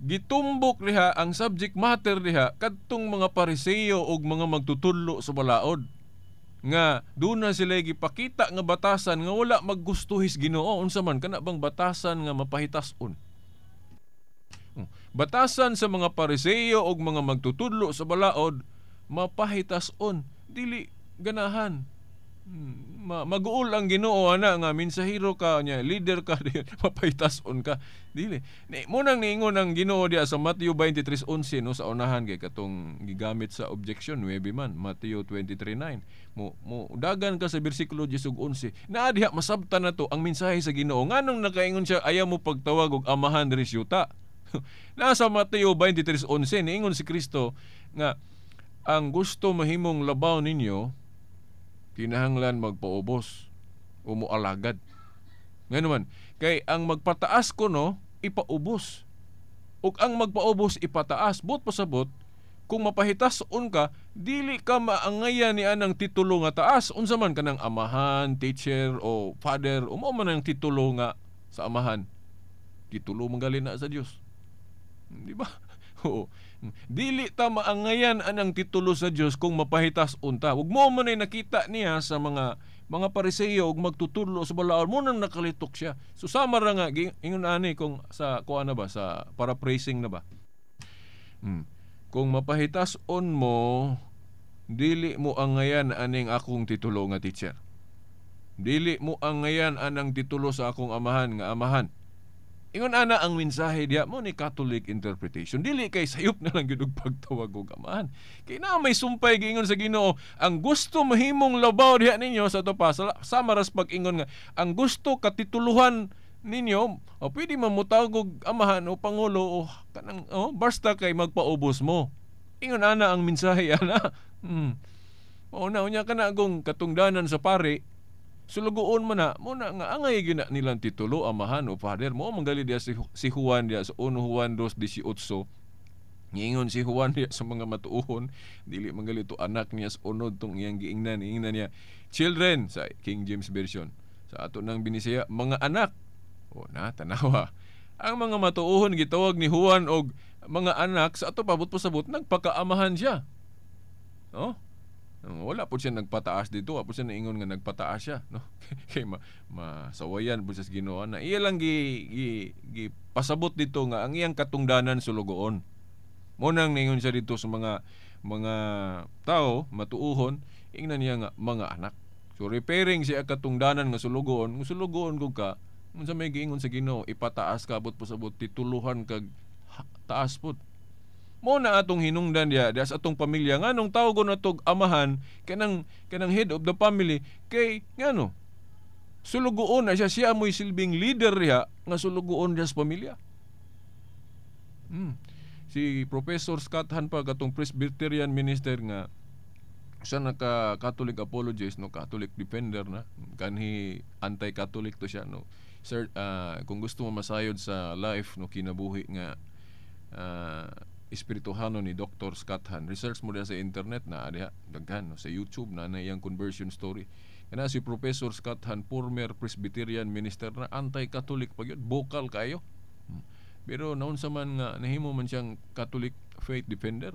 [SPEAKER 5] gitumbok diha ang subject matter diha kadtong mga Pariseo ug mga magtutudlo sa balaod nga doon na sila gipakita nga batasan nga wala maggustuhis Ginoo. Unsa man kana bang batasan nga mapahitason? Batasan sa mga Pariseo ug mga magtutudlo sa balaod mapahitason, dili ganahan. Maguol ang Ginoo ana nga minsahero ka nya, leader ka diyan, mapahitason ka. Dili. Mo nang niingon ang Ginoo diya sa Mateo 23:11 no sa unahan kay katong gigamit sa objection 9 man, Mateo 23:9. Mo dagan ka sa bersikulo 10 ug 11. Naa diha masabtan nato ang mensahe sa Ginoo. Nganong nakaingon siya ayaw mo pagtawag og amahan diri sa yuta. Nasa Mateo 23:11 niingon si Kristo nga ang gusto mahimong labaw ninyo kinahanglan magpaubos o moalagad. Ngayon man, kay ang magpataas ko no, ipaubos. Ug ang magpaubos ipataas. Bot pasabot, kung mapahitason ka, dili ka maangayan ni anang titulo nga taas. Unsa man kanang amahan, teacher o father, o mao man ang titulo nga sa amahan. Titulo manggali na sa Dios. Di ba? Oo. Dili ta maangayan anang titulo sa Dios kung mapahitas unta. Ug mo man ay nakita niya sa mga Pariseo ug magtutudlo sa balaod mo nang nakalitok siya. So sama ra nga ingon ani kung sa kuan na ba sa paraphrasing na ba. Kung mapahitason mo dili mo angayan aning akong titulo nga teacher. Dili mo angayan anang titulo sa akong amahan nga amahan. Ingon ana ang mensahe diya mo ni Catholic interpretation. Dili kay sayop na lang gyud og pagtawag og amahan. Kay na may sumpay giingon sa Ginoo, ang gusto mahimong labaw diha ninyo sa to pa sa maras pag-ingon nga ang gusto katituluhan ninyo o pwede mamutawag og amahan o pangulo o kanang basta kay magpaubos mo. Ingon ana ang mensahe ana. Mao na unya kana gong katungdanan sa pare. Sulugoon man na, muna nga angay gina nilang titulo, amahan o father. Mo manggali dia si Juan dia sa 1 Juan 2:18. Ngingon si Juan dia sa mga matuuhon, dili manggali to anak niya sa unod tong iyang giingnan niya. Children sa King James Version. Sa ato nang binisaya, mga anak. O na tanawa. Ang mga matuuhon gitawag ni Juan og mga anak sa ato pabot pasabot nagpakaamahan siya. No? Wala po siya nagpataas dito, wala po siya naingon nga nagpataas siya, no? Kay masawayan po siya sa Ginoo na iya lang gi pasabot dito nga ang iyang katungdanan sulugoon. Mo nang naingon siya dito sa mga tao matuuhon, ingnan niya nga mga anak. So repairing siya katungdanan nga sulugoon kung ka Unsa may giingon sa Ginoo, ipataas ka abot pasabot tituluhan kag taas pud. Mo na atong hinungdan diya sa atong pamilya nganong tawgon natog amahan kanang head of the family kay ngano sulugoon na siya mo'y silbing leader diha nga sulugoon diya sa pamilya. Si Professor Scott Han pa katong Presbyterian minister nga siya naka Catholic apologist no Catholic defender na kanhi anti-Catholic to siya no. Sir, kung gusto mo masayod sa life no kinabuhi nga espirituhano ni Dr. Scott Han, research mo diha sa internet na diha daghan no, sa YouTube na iyang conversion story. Kana si Professor Scott Han, former Presbyterian minister na anti-Catholic pa gyud, vocal kayo. Pero naunsa man nga nahimo man siyang Catholic faith defender.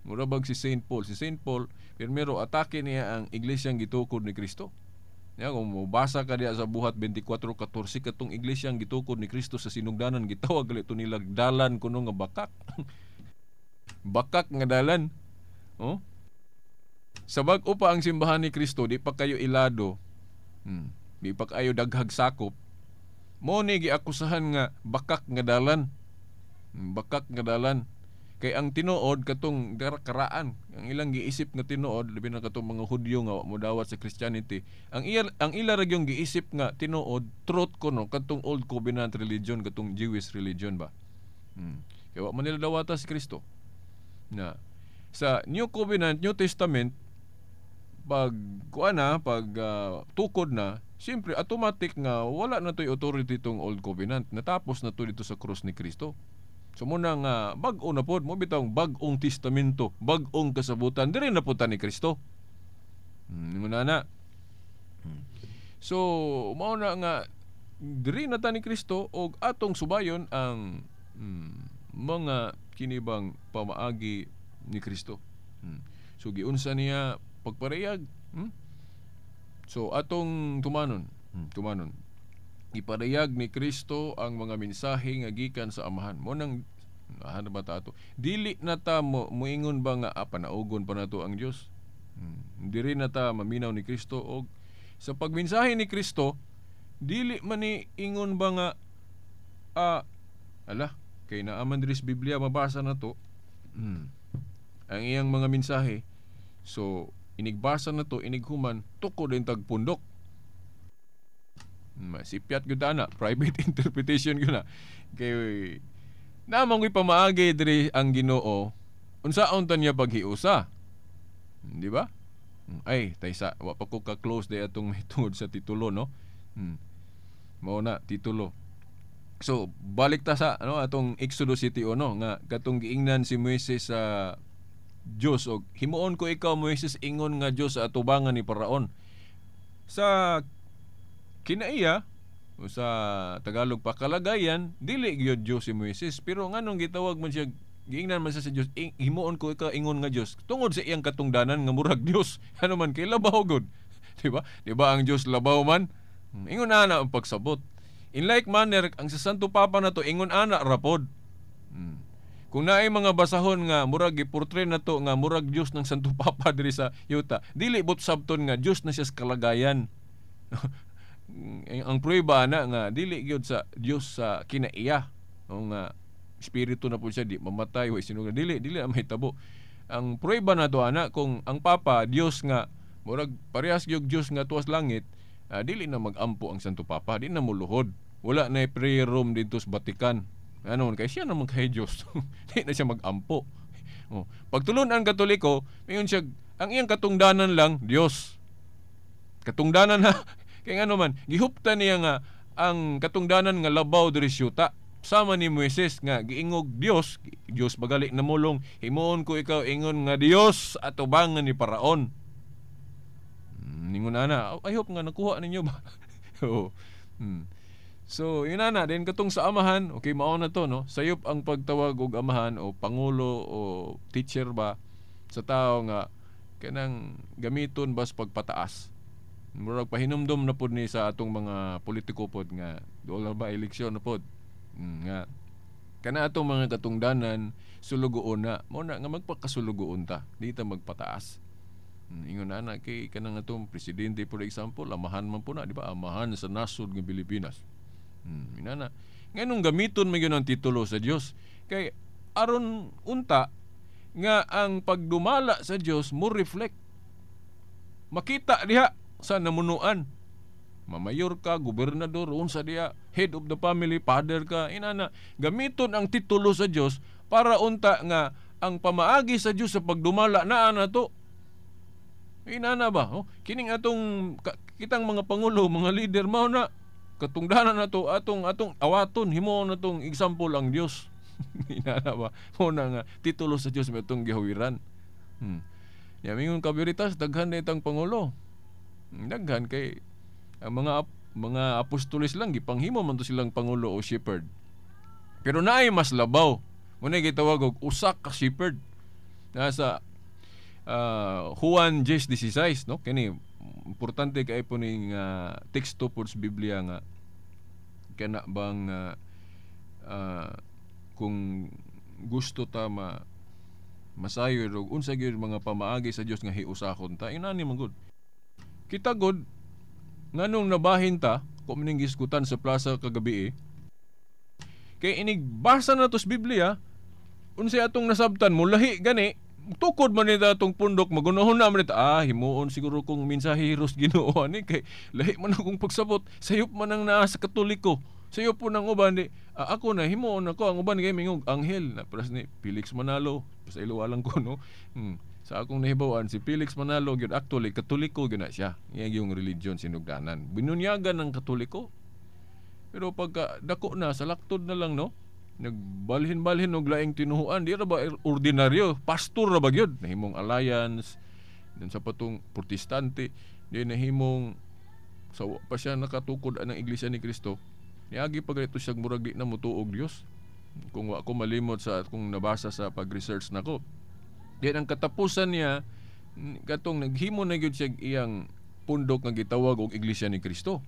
[SPEAKER 5] Murabag si Saint Paul. Si Saint Paul, primero atake niya ang iglesyang gitukod ni Kristo. Ya, kung mabasa ka diya sa Buhat 24:14 katong iglesyang gitukod ni Kristo sa sinugdanan gitawag ito nila dalan kuno nga bakak. Bakak nga dalan. Oh? Sa bag-o pa ang simbahan ni Kristo, di pa kayo ilado. Di pa kayo daghag sakop. Mo ni giakusahan nga bakak nga dalan. Bakak nga dalan. Kay ang tinuod katong karaan, ang ilang giisip nga tinuod labi na katong mga Hudyo nga modawat sa Christianity, ang ila ra gyung giisip nga tinuod truth kuno katong Old Covenant religion, katong Jewish religion ba. Kaya wa man nila dawata si Kristo. Na sa New Covenant, New Testament, pag tukod na, siyempre automatic nga wala na to'y authority tong Old Covenant, natapos na to dito sa krus ni Kristo. So muna nga bag-o na pod mo bitawng bag-ong testamento, bag-ong kasabutan diri na pud ta ni Kristo. Muna na. So mao na nga diri na ta ni Kristo og atong subayon ang mga kinibang pamaagi ni Kristo. So giunsa niya pagparehag. So atong tumanon. Iparehag ni Kristo ang mga mensahe nga gikan sa Amahan. Mo nang ano ba ta ato? Dili na ta moingon ba nga panaugon pa nato ang Dios. Diri na ta maminaw ni Kristo og sa pagmensahe ni Kristo dili man ni ingon ba nga kay naaman diri sa Biblia mabasa na to. Ang iyang mga mensahe. So inigbasa na to, inighuman tukod din tagpundok. Masipyat gyud ana, private interpretation gyud na. Kay namang ko'y pamaagi diri ang Ginoo unsaon ta niya paghiusa. Di ba? Ay, taysa wa pa ko ka-close day atong tungod sa titulo no. Mao na titulo. So, balik ta sa atong Exodus 7:1 nga katong giingnan si Moises sa Dios og himuon ko ikaw Moises ingon nga Dios sa atubangan ni Paraon. Sa kinaiya o sa Tagalog pa kalagayan dili gyud Dios si Moises, pero nganong gitawag man siya giingnan man siya sa Dios, himuon ko ikaw ingon nga Dios tungod sa iyang katungdanan nga murag Dios. Ano man kay labaw gud. Di ba ang Dios labaw man? Ingon ana ang pagsabot. In like manner ang sa Santo Papa nato ingon ana rapod. Kung naay mga basahon nga murag giportray nato nga murag Dios ng Santo Papa diri sa yuta, dili but sabton nga Dios na siya sa kalagayan. Ang prueba na nga dili gyud sa Dios sa kinaiya o nga espiritu na po siya di mamatay o sinugod dili na mahitabo. Ang prueba na to ana kung ang Papa Dios nga murag parehas gyud Dios nga tuwas langit, dili na magampo ang Santo Papa, di na muluhod, wala na prayer room dito sa Vatican. Ano kay siya naman kay Dios. Di na siya magampo. Pagtulon ang Katoliko, mayon siya ang iyang katungdanan lang Dios. Katungdanan na kay ano man gihuptan niya nga ang katungdanan nga labaw diri syuta sama ni Moises nga giingog Dios bagali namulong himuon ko ikaw ingon nga Dios atubangan ni Paraon. Ningon ana I hope nga nakuha ninyo ba. So yun na din katong sa amahan, okay mao na to no, sayop ang pagtawag og amahan o pangulo o teacher ba sa tao nga kanang gamiton bas pagpataas. Murag pahinumdom na pod ni sa atong mga politiko pod nga wala ba eleksyon na pod. Nga kana atong mga katungdanan sulugoon na mo na nga magpakasulugoon ta, di ta magpataas. Ingon na kay kanang atong presidente for example, amahan man po na, di ba? Amahan sa nasod ng Pilipinas. Inana. Nganong gamiton man yun ang titulo sa Dios. Kay aron unta nga ang pagdumala sa Dios mo reflect. Makita diha sa namunuan. Mamayor ka, gobernador, unsa diha, head of the family, father ka, inana. Gamiton ang titulo sa Dios para unta nga ang pamaagi sa Dios sa pagdumala naa na to. Inana ba? Kining atong kitang mga pangulo, mga leader mao na katungdanan na to atong awaton himo na tong example ang Dios. Inana ba? Mo na nga titulo sa Dios matong gihawiran. Yamingon kabiritas daghan na itang pangulo. Daghan kay ang mga apostoles lang gipanghimo man to silang pangulo o shepherd. Pero naay mas labaw. Muna gitawag og usa ka shepherd. Nasa Juan 10:16, no? Kani importante kay po ning teksto po sa Biblia nga kana bang kung gusto ta masayo og unsa gyud mga pamaagi sa Dios nga hiusahon ta, inani man gud. Kita gud nganong nabahin ta ko maning gisgutan sa plaza kagabi kay inigbasa na to sa Biblia unsay atong nasabtan mo lahi gani tukod man nita atong pundok magunahon na man nita himuon siguro kung mensahe hiros Ginoo ani kay lahi man akong pagsabot sayop man ang naa sa Katoliko sayop po nang uban di ako na himuon ako ang uban kay mingog anghel na pras ni Felix Manalo pasaylo alang ko no sa akong nahibawan si Felix Manalo gyud actually Katoliko gyud na siya iya yung religion sinugdanan binunyagan ng Katoliko pero pagka dako na sa laktod na lang no nagbalhin-balhin og laing tinuhuan di ra ba ordinaryo pastor ra ba gyud nahimong alliance din sa patong protestante di nahimong sa pa siya nakatukod ang Iglesia ni Cristo niagi pagdito siya murag di na motuog Dios kung wa ko malimot sa kung nabasa sa pag-research nako di ang katapusan niya katong naghimo na gyud siya iyang pundok nga gitawag og Iglesia ni Cristo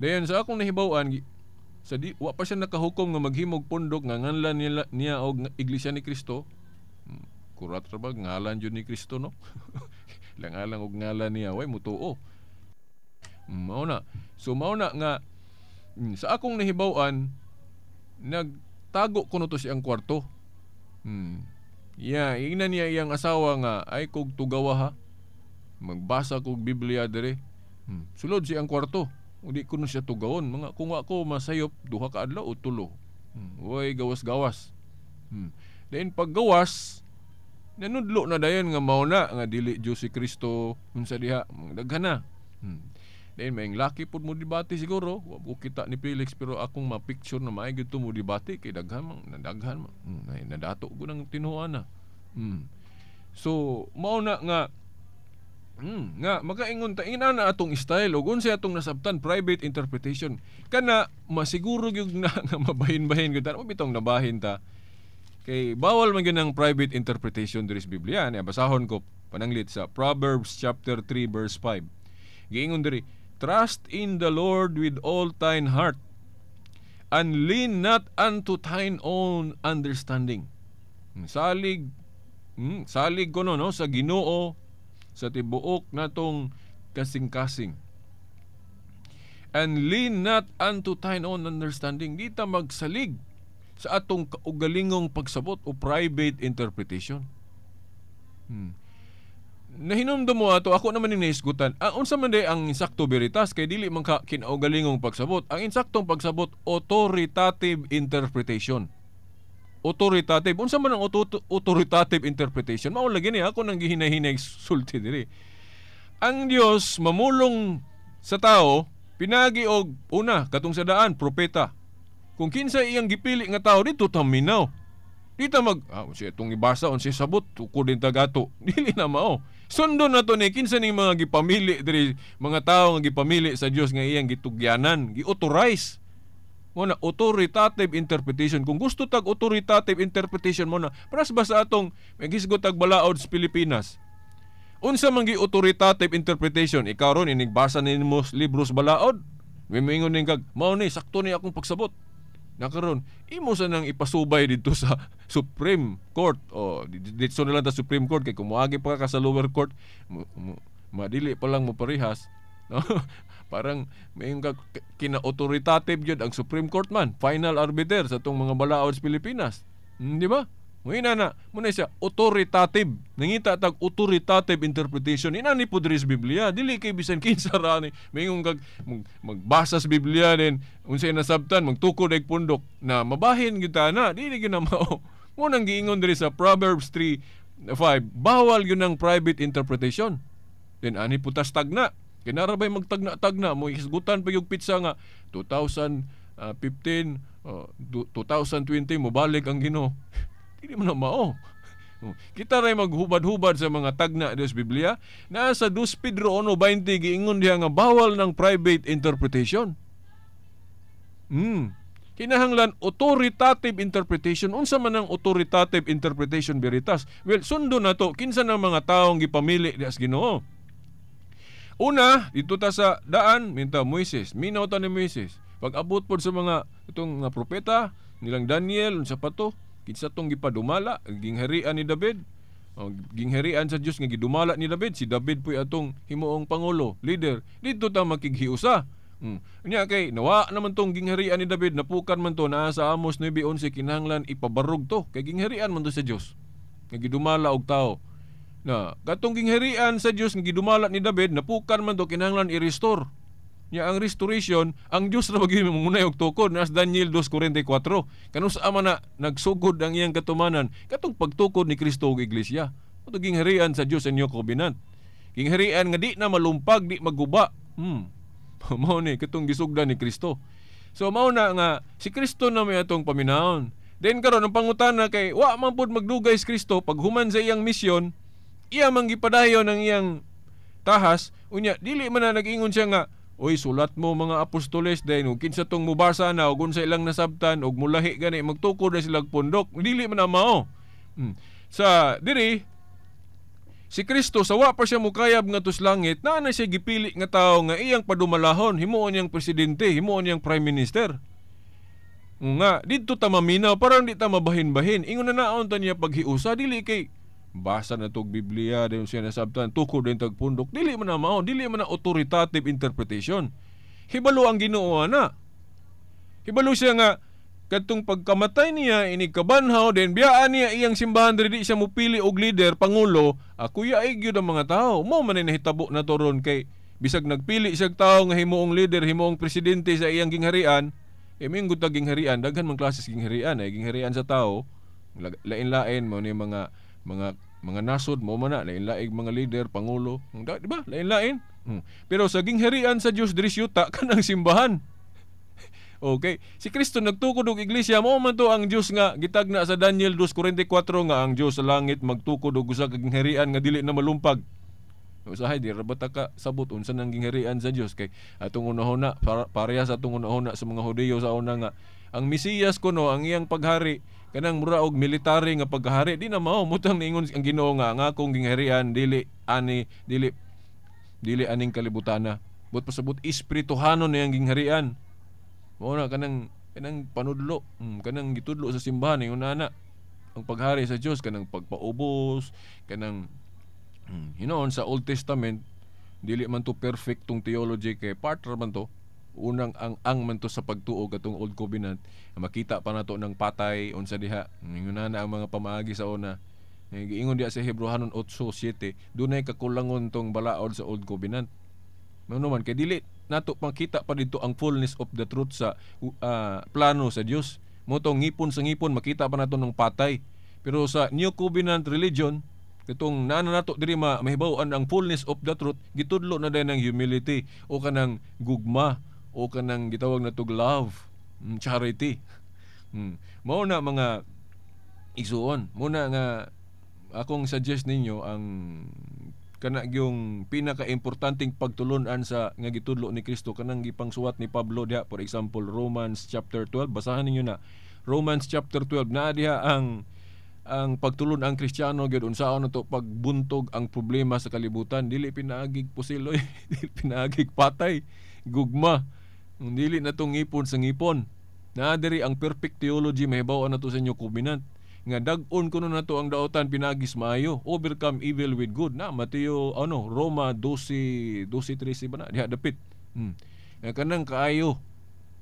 [SPEAKER 5] dayon sa akong nahibaw-an sa di wa pa siya nakahukom nga maghimog pundok nga nganlan niya og Iglesia ni Cristo. Kurat ra ba ngalan jud ni Cristo no? Langalang og ngalan niya way mutuo. Mao na. So mao na nga sa akong nahibaw-an nagtago kuno to siyang kwarto. Ingnan niya iyang asawa nga ay kog tugawa ha. Magbasa kog Biblia dire. Sulod siyang kwarto. Udi ko na siya tugawon mga kung ako masayop duha ka adlaw o tulo way gawas-gawas then paggawas nanudlo na dayon nga mao na nga dili Dios si Kristo unsa diha daghan na then may laki pud mo debate siguro wa ko kita ni Felix pero akong ma-picture na maay gyud mo debate kay daghan man nadato ko nang tinuan na so mao na nga nga makaingon ta ina atong style ug unsa atong nasabtan private interpretation kana masiguro gyud na nga mabahin-bahin gyud ta bitong nabahin ta kay bawal man gyud ang private interpretation diri sa Biblia ni basahon ko pananglit sa Proverbs chapter 3 verse 5 giingon diri trust in the Lord with all thine heart and lean not unto thine own understanding salig kono no sa Ginoo sa tibuok natong kasing-kasing. And lean not unto thine own understanding. Di ta magsalig sa atong kaugalingong pagsabot o private interpretation. Nahinumdum mo ato, ako naman yung naisgutan. Unsa man day ang insakto veritas kay dili man kinaugalingong pagsabot. Ang insaktong pagsabot, authoritative interpretation. Authoritative. Unsa man ang authoritative interpretation? Mao lagi ni ako nang gihinay-hinay sulti diri. Ang Dios mamulong sa tao pinagi og una katong sa daan propeta. Kung kinsa iyang gipili nga tao dito taminaw. Dita siya itong ibasa unsay sabot tukod din tagato. Dili na mao. Sundo na to ni kinsa ning mga gipamili diri mga tao nga gipamili sa Dios nga iyang gitugyanan, gi-authorize. Mo na authoritative interpretation. Kung gusto tag authoritative interpretation mo na, paras ba sa atong magisgot tag balaod sa Pilipinas? Unsa man gi authoritative interpretation? Ikaw ron inigbasa nimo libros balaod? Mimingon ning kag, mao ni sakto ni akong pagsabot. Nakaron, imo sa nang ipasubay dito sa Supreme Court o dito na lang ta Supreme Court kay kung moagi pa ka sa lower court madili pa lang mo parehas, no? Parang may kina-authoritative yun ang Supreme Court man, final arbiter sa tong mga balaod sa Pilipinas. Di ba? Muna siya authoritative. Nangita tag authoritative interpretation. Inani po diri sa Biblia. Dili kay bisan kinsa ra ni mayong magbasa sa Biblia din unsay nasabtan magtukod og pundok na mabahin kita na dili gyud na mao. Mo nang giingon diri sa Proverbs 3:5, bawal gyud ang private interpretation. Then ani putas tagna. Kinarabay magtagna-tagna mo hisgutan pa yung pizza nga 2015 2020 mo balik ang Ginoo. Hindi mo na mao. Kita ray maghubad-hubad sa mga tagna sa Biblia. Nasa 2 Pedro 1:20 giingon diha nga bawal ng private interpretation. Kinahanglan authoritative interpretation. Unsa man ang authoritative interpretation veritas? Well, sundo na to kinsa ng mga taong gipamili diha sa Ginoo. Una, dito ta sa daan minta Moises. Minaw ta ni Moises. Pag abot pod sa mga itong propeta nilang Daniel unsa pa to? Kinsa tong gipadumala gingharian ni David. Gingharian sa Dios nga gidumala ni David. Si David puy atong himuong pangulo, leader. Dito ta makighiusa. Unya kay nawa naman tong gingharian ni David, napukan man to naa sa Amos 9:11 kinahanglan ipabarog to kay gingharian man to sa Dios. Nga gidumala og tao. Na katong gingharian sa Dios nga gidumala ni David, napukan man to kinahanglan i-restore. Nya ang restoration, ang Dios ra maging munay og tukod nas Daniel 2:44. Kanus ama na nagsugod ang iyang katumanan katong pagtukod ni Kristo og iglesia. Ito gingharian sa Dios sa New Covenant. Gingharian nga di na malumpag, di maguba. Mao ni katong gisugdan ni Kristo. So mao na nga si Kristo na may atong paminahon. Then karon ang pangutana kay wa man pud magdugay si Kristo pag human sa iyang misyon, iya man gipadayon ang iyang tahas. Unya dili man na nag-ingon siya nga oy sulat mo mga apostoles din ug kinsa tong mubasa na ug unsa ilang nasabtan ug mulahi gani magtukod na sila pundok dili man na mao. Sa diri si Kristo sa wa pa siya mukayab nga tus langit na siya gipili nga tawo nga iyang padumalahon himuon niyang presidente himuon niyang prime minister. Nga didto ta maminaw parang di ta mabahin-bahin ingon na naon ta niya paghiusa dili kay basa na tog Biblia din siya nasabtan tukod din tag pundok dili man na mao dili man na authoritative interpretation. Hibalo ang Ginoo na hibalo siya nga kadtong pagkamatay niya ini kabanhaw din biyaan niya iyang simbahan diri di siya mupili og leader pangulo kuya ay gyud ang mga tawo mo man nahitabo na to ron kay bisag nagpili siya tawo nga himuong leader himuong presidente sa iyang gingharian minggo tag gingharian daghan man klases gingharian ay gingharian sa tawo lain-lain mo ni mga nasod mo man na lain-laing mga leader pangulo di ba lain-lain pero sa gingharian sa Dios diri syuta kanang simbahan. Okay, si Kristo nagtukod og iglesia mao man to ang Dios nga gitagna sa Daniel 2:44 nga ang Dios sa langit magtukod og usa ka gingharian nga dili na malumpag. Usahay di ra bata ka sabot unsa nang gingharian sa Dios kay atong unahuna pareha sa atong unahuna sa mga Hudiyo sa una nga ang Mesiyas kuno ang iyang paghari kanang mura og military nga paghari di na mao mutang niingon ang Ginoo nga ang akong gingharian dili aning kalibutana but pasabot espirituhanon na ang gingharian. Mao na kanang panudlo kanang gitudlo sa simbahan ingon ana ang paghari sa Dios kanang pagpaubos kanang sa Old Testament dili man to perfectong theology kay part ra man to unang ang man to sa pagtuo katong Old Covenant makita pa nato ng patay unsa diha ingon na ang mga pamaagi sa una giingon diha sa Hebrehanon 8:7 dunay kakulangon tong balaod sa Old Covenant mano man kay dili nato makita pa dito ang fullness of the truth sa plano sa Dios mo tong ngipon sa ngipon makita pa nato ng patay pero sa New Covenant religion katong naana nato diri mahibaw-an ang fullness of the truth gitudlo na din ng humility o kanang gugma o kanang gitawag na tog love charity. Mao na mga isuon muna nga akong suggest ninyo ang kana yung pinaka-importanteng pagtulon-an sa nga gitudlo ni Kristo kanang gipangsuwat ni Pablo diha for example Romans chapter 12 basahan ninyo na Romans chapter 12 na diha ang pagtulon ang Kristiyano gyud unsaon nato pagbuntog ang problema sa kalibutan dili pinaagig pusiloy dili pinaagig patay gugma dili na tong ngipon sa ngipon Na diri ang perfect theology mahibaw na to sa inyo covenant. Nga dag-on kuno na to ang daotan pinagis maayo. Overcome evil with good. Na Mateo Roma 12:13 ba na diha dapit. Nga kanang kaayo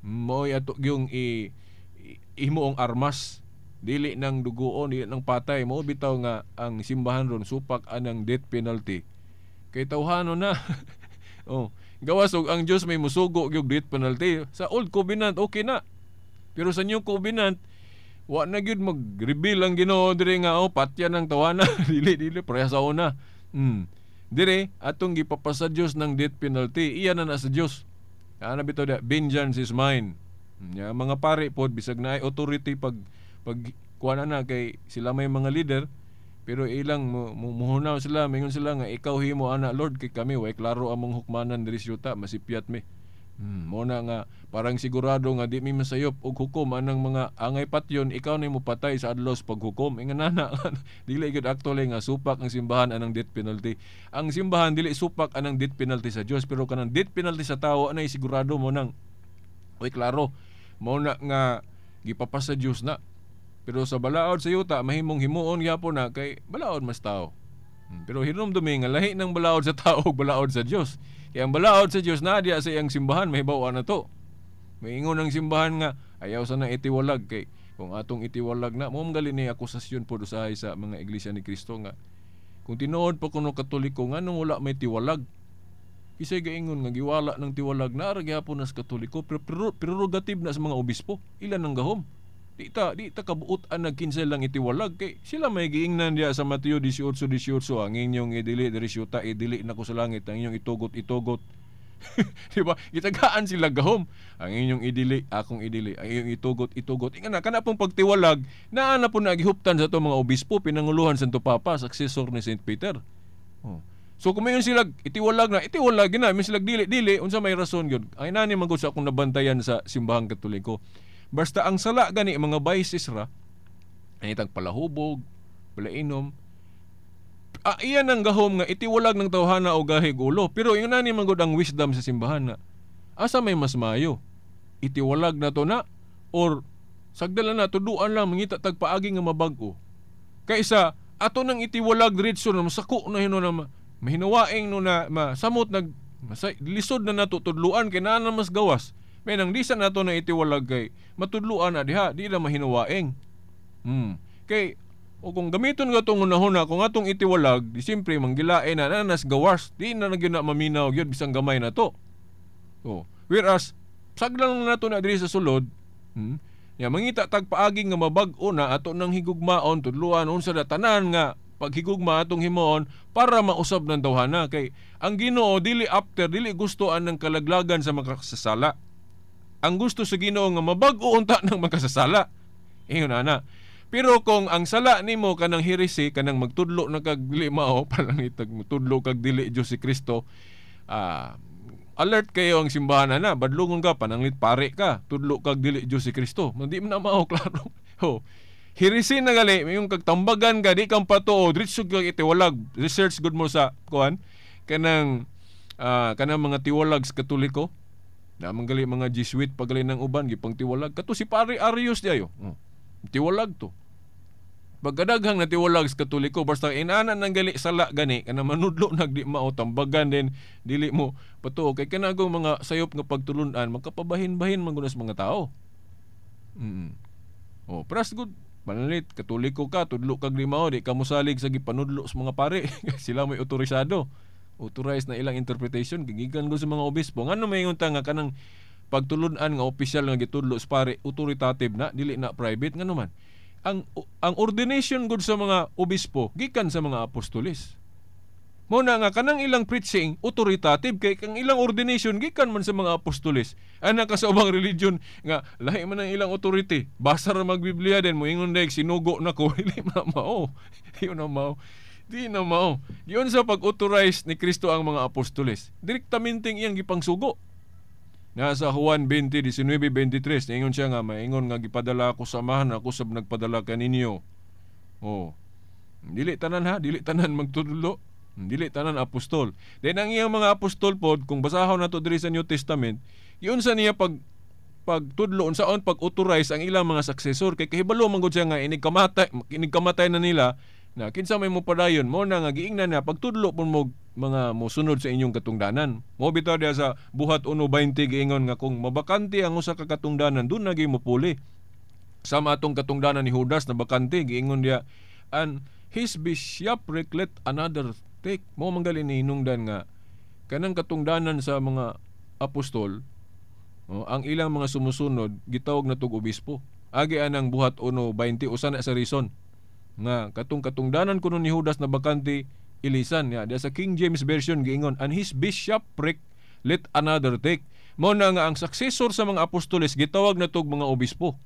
[SPEAKER 5] mo'y ato yung himuong armas. Dili nang dugoon, dili nang patay. Mo bitaw nga ang simbahan ron supak anang death penalty. Kay tawhanon na. Gawas og ang Dios may musugo gyud death penalty. Sa old covenant okay na. Pero sa new covenant, wa na gyud mag-reveal ang Ginoo dire nga patyan ng tawana. dili parehas sa una. Dire atong gipapasa Dios ng death penalty. Iya na sa Dios. Ana bitaw da vengeance is mine. Ya mga pare pod bisag naay authority pag kuana na kay sila may mga leader pero ilang muhunaw sila mingon sila nga ikaw himo ana Lord kay kami way klaro among hukmanan diri sa yuta masipyat mi. Mo na nga parang sigurado nga di mi masayop og hukom anang mga angay patyon ikaw na mo patay sa adlos paghukom ingon nana dili gyud actually nga supak ang simbahan anang death penalty. Ang simbahan dili supak anang death penalty sa Dios pero kanang death penalty sa tawo anay sigurado mo nang way klaro mo na nga gipapasa Dios na. Pero sa balaod sa yuta mahimong himuon gyapon na kay balaod mas tao. Pero hinumdumi nga lahi ng balaod sa tao ug balaod sa Dios. Kaya ang balaod sa Dios na diya sa iyang simbahan mahibaw na to. Maingon ang simbahan nga ayaw sa na itiwalag kay kung atong itiwalag na mo gali ni akusasyon pod usahay sa mga iglesia ni Kristo nga kung tinuod pa kuno Katoliko nga nung wala may tiwalag. Kisay gaingon nga giwala ng tiwalag na ara gyapon nas Katoliko pero prerogative na sa mga obispo. Ilan ang gahom? Di ta kabuot ang nagkinsay lang itiwalag kay sila may giingnan diya sa Mateo 18:18 ang inyong idili diri syuta idili na ko sa langit ang inyong itugot diba gitagaan sila gahom ang inyong idili akong idili ang inyong itugot ingana kana pong pagtiwalag naa na po nagihuptan sa to mga obispo pinanguluhan Santo Papa successor ni Saint Peter. So kung mayon sila itiwalag na may sila dili unsa may rason gyud ay nani man gud sa akong nabantayan sa simbahang Katoliko. Basta ang sala gani mga vices ra ay tagpalahubog, palainom. Iyan ang gahom nga itiwalag ng tawhana o gahig ulo. Pero yung nani man gud ang wisdom sa simbahan na asa may mas mayo? Itiwalag na to na or sagdala na tuduan lang mangita tagpaagi nga mabag-o. Kaysa ato nang itiwalag diretso na masako na hino na mahinawaing no na samot lisod na nato tudluan kay naa na mas gawas. May nang di sa nato na itiwalag kay matudluan na diha di na mahinawaing. Kay o kung gamiton nga itong unahuna kung atong itiwalag di simpre manggilain na nanas gawas di na nagyon na maminaw gyud bisang gamay na to. Whereas saglang nato na diri sa sulod ya mangita tagpaagi nga mabag-o na ato nang higugmaon tudluan unsa da tanan nga paghigugma atong himuon para mausab ng tawhana kay ang Ginoo dili gustoan ng kalaglagan sa makasasala. Ang gusto sa Ginoo nga mabag-o unta ng makasasala. Ingon ana. Pero kung ang sala nimo kanang heresy kanang magtudlo na kag dili mao parang itag tudlo kag dili Dios si Kristo, alert kayo ang simbahan na badlungon ka pananglit pare ka tudlo kag dili Dios si Kristo. Di man na mao klaro. Heresy na gali yung kagtambagan ka di kang patuo diretso kag itiwalag. Research good mo sa kuan kanang mga tiwalag sa Katoliko. Na manggali mga Jesuit pagali ng uban gipang tiwalag kato si Pare Arius diayo. Tiwalag to. Pagkadaghang na tiwalag sa Katoliko basta inana nang gali sala gani kana manudlo nagdi mao tambagan din dili mo patuo kay kanagong mga sayop nga pagtulunan magkapabahin-bahin man gud sa mga tao. Pras good Manalit, Katoliko ka, tudlo kag limao, di ka mosalig sa gipanudlo sa mga pare. Sila may otorisado. Authorized na ilang interpretation, gigigan ko sa mga obispo. Ngano may nga kanang pagtulunan nga opisyal nga gitudlo sa pare, authoritative na, dili na private, ngano man. Ang ordination gud sa mga obispo, gikan sa mga apostolis. Muna nga kanang ilang preaching authoritative kay kang ilang ordination gikan man sa mga apostoles. Ana ka sa ubang religion nga lahi man ang ilang authority. Basta ra magbiblia din mo ingon dayeg sinugo nako dili na mao. Di na mao. Di na mao. Giyon sa pag-authorize ni Kristo ang mga apostoles. Direktamente iyang gipangsugo. Nasa Juan 20:19-23 ingon siya nga maingon nga gipadala ako samahan ako sab nagpadala kaninyo. Dili tanan ha, dili tanan magtudlo. Dili tanan apostol. Then ang iyang mga apostol pod kung basahon nato diri sa New Testament, iyon sa niya pagtudlo unsaon pag-authorize ang ilang mga successor kay kahibalo man gud siya nga inig kamatay na nila na kinsa may mo padayon mo na nga giingnan na pagtudlo pun mo mga mosunod sa inyong katungdanan. Mo bitaw diya sa buhat 1:20 giingon nga kung mabakante ang usa ka katungdanan dun nagi mo puli. Sama atong katungdanan ni Judas na bakante giingon diya and his bishopric let another take. Mo manggali ni hinungdan nga kanang katungdanan sa mga apostol ang ilang mga sumusunod gitawag na tug obispo. Agi anang buhat 1:20 usa na sa reason nga katungdanan kuno ni Judas na bakante ilisan ya. Sa King James version giingon and his bishopric let another take. Mao na nga ang successor sa mga apostoles gitawag na tug mga obispo.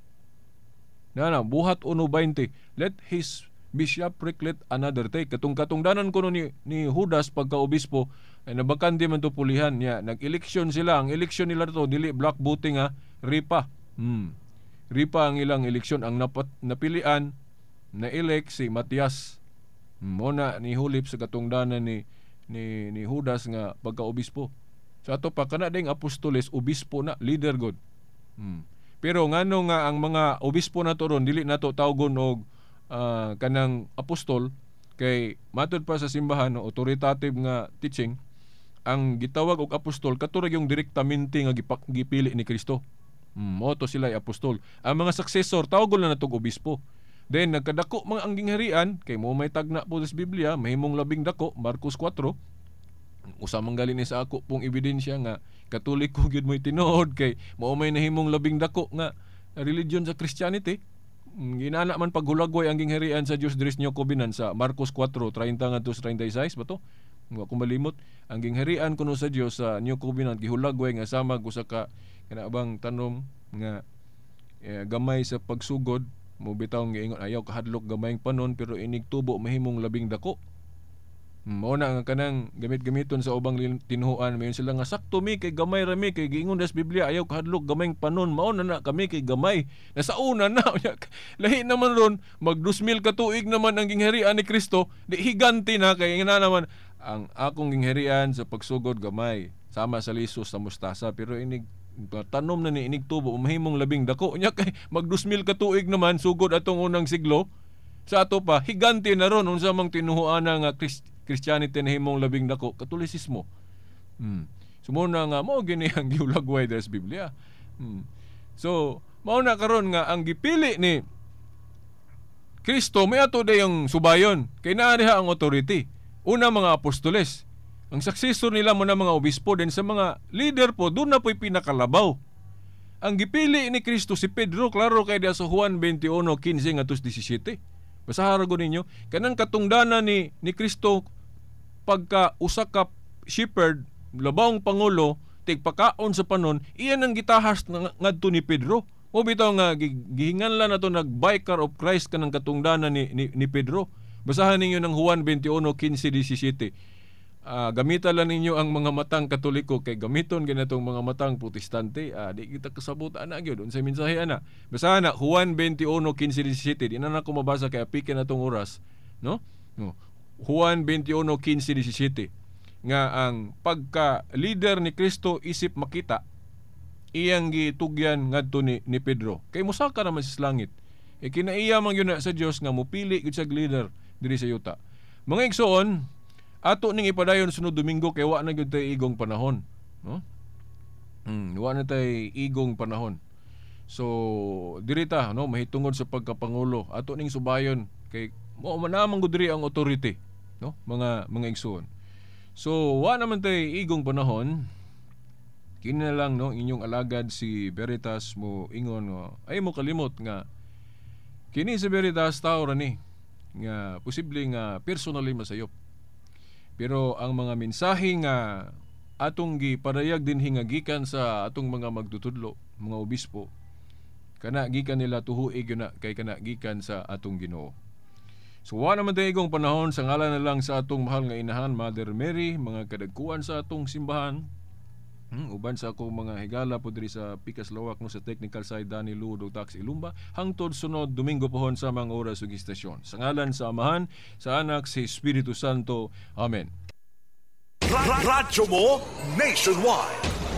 [SPEAKER 5] Na buhat 1:20 let his bishopric let another take. Katungdanan kuno ni Judas pagka-obispo ay nabakante man to pulihan niya. Nag-eleksyon sila. Ang eleksyon nila to dili black voting ripa. Ripa ang ilang eleksyon. Ang napilian na elect si Matias. Muna ni hulip sa katungdanan ni Judas nga pagka-obispo. Sa ato pa kana ding apostoles obispo na leader god. Pero ngano nga ang mga obispo na to ron dili nato tawgon og kanang apostol kay matud pa sa simbahan no, authoritative nga teaching ang gitawag og apostol katurag yung direktamente nga gipili ni Kristo. Mo to sila ay apostol. Ang mga successor tawgon na natong obispo. Then nagkadako mga anggiharian kay mo may tagna po sa Biblia mahimong labing dako Marcos 4. Usa man gali ni sa ako pong ebidensya nga Katoliko gyud mo'y tinuod kay mao may nahimong labing dako nga religion sa Christianity. Ginana man paghulagway ang gingharian sa Dios diri sa New Covenant sa Marcos 4:30 ngadto sa 36 ba to? Wa ko malimot ang gingharian kuno sa Dios sa New Covenant gihulagway nga sama usa ka kanabang tanom nga gamay sa pagsugod mo bitaw nga ingon ayaw kahadlok gamayng panon pero inig tubo mahimong labing dako. Mao na nga kanang gamit-gamiton sa ubang tinhuan mayon sila nga sakto mi kay gamay rami kay giingon sa Biblia ayaw kahadlok gamayng panon mao na kami kay gamay nasa una na lahi naman ron mag 2000 ka tuig naman ang gingharian ni Kristo di higanti na kay ina naman ang akong gingharian sa pagsugod gamay sama sa lisos sa mustasa pero inig tanom na ni inig tubo mahimong labing dako nya kay mag 2000 ka tuig naman sugod atong unang siglo sa ato pa higanti na ron unsa mang tinuhuan nga Christianity na himong labing dako Katolisismo. Sumuna nga mao gini ang giulagway sa Biblia. So mao na karon nga ang gipili ni Kristo may ato dayong subayon kay naa diha ang authority. Una mga apostoles. Ang successor nila mo na mga obispo din sa mga leader po doon na po'y pinakalabaw. Ang gipili ni Kristo si Pedro klaro kay diha sa Juan 21:15 ngadto 17. Basahan ko ninyo kanang katungdanan ni Kristo pagka usa ka shepherd labawng pangulo tigpakaon sa panon iyan ang gitahas ngadto ni Pedro. O bitaw nga gihinganlan nato nag-vicar of Christ kanang katungdanan ni Pedro. Basahan ninyo ng Juan 21:15-17. Gamitan lang ninyo ang mga matang Katoliko kay gamiton ginatong mga matang Protestante. Di kita kasabot ana gyud unsay mensahe ana. Basahan na Juan 21:15-17. Di na nako mabasa kay apikin natong oras, no? Juan 21:15-17 nga ang pagka leader ni Kristo isip makita iyang gitugyan ngadto ni Pedro. Kay mosaka naman sa langit. Kinaiya man gyud na sa Dios nga mopili gyud sa leader diri sa yuta. Mga igsoon, ato ning ipadayon sunod Domingo kay wa na gyud tay igong panahon, no? Wa na tay igong panahon. So dirita no mahitungod sa pagkapangulo ato ning subayon kay mo manamang gud diri ang authority, no? Mga igsoon. So wa naman tay igong panahon. Kini na lang no inyong alagad si Veritas mo ingon ay mo kalimot nga kini si Veritas tao ra ni nga posible nga personally masayop. Pero ang mga mensahe nga atong gipadayag din hingagikan sa atong mga magtutudlo, mga obispo, kana gikan nila tuhuig yun na kay kana gikan sa atong Ginoo. So wa naman tayo igong panahon sa ngalan na lang sa atong mahal nga inahan, Mother Mary, mga kadagkuan sa atong simbahan, uban sa akong mga higala po diri sa Pikas Lawak no sa technical side Danny Ludo Tax Ilumba hangtod sunod Domingo pohon sa mga oras ug istasyon. Sa ngalan sa Amahan, sa Anak, sa Espiritu Santo. Amen.
[SPEAKER 4] Radyo mo nationwide.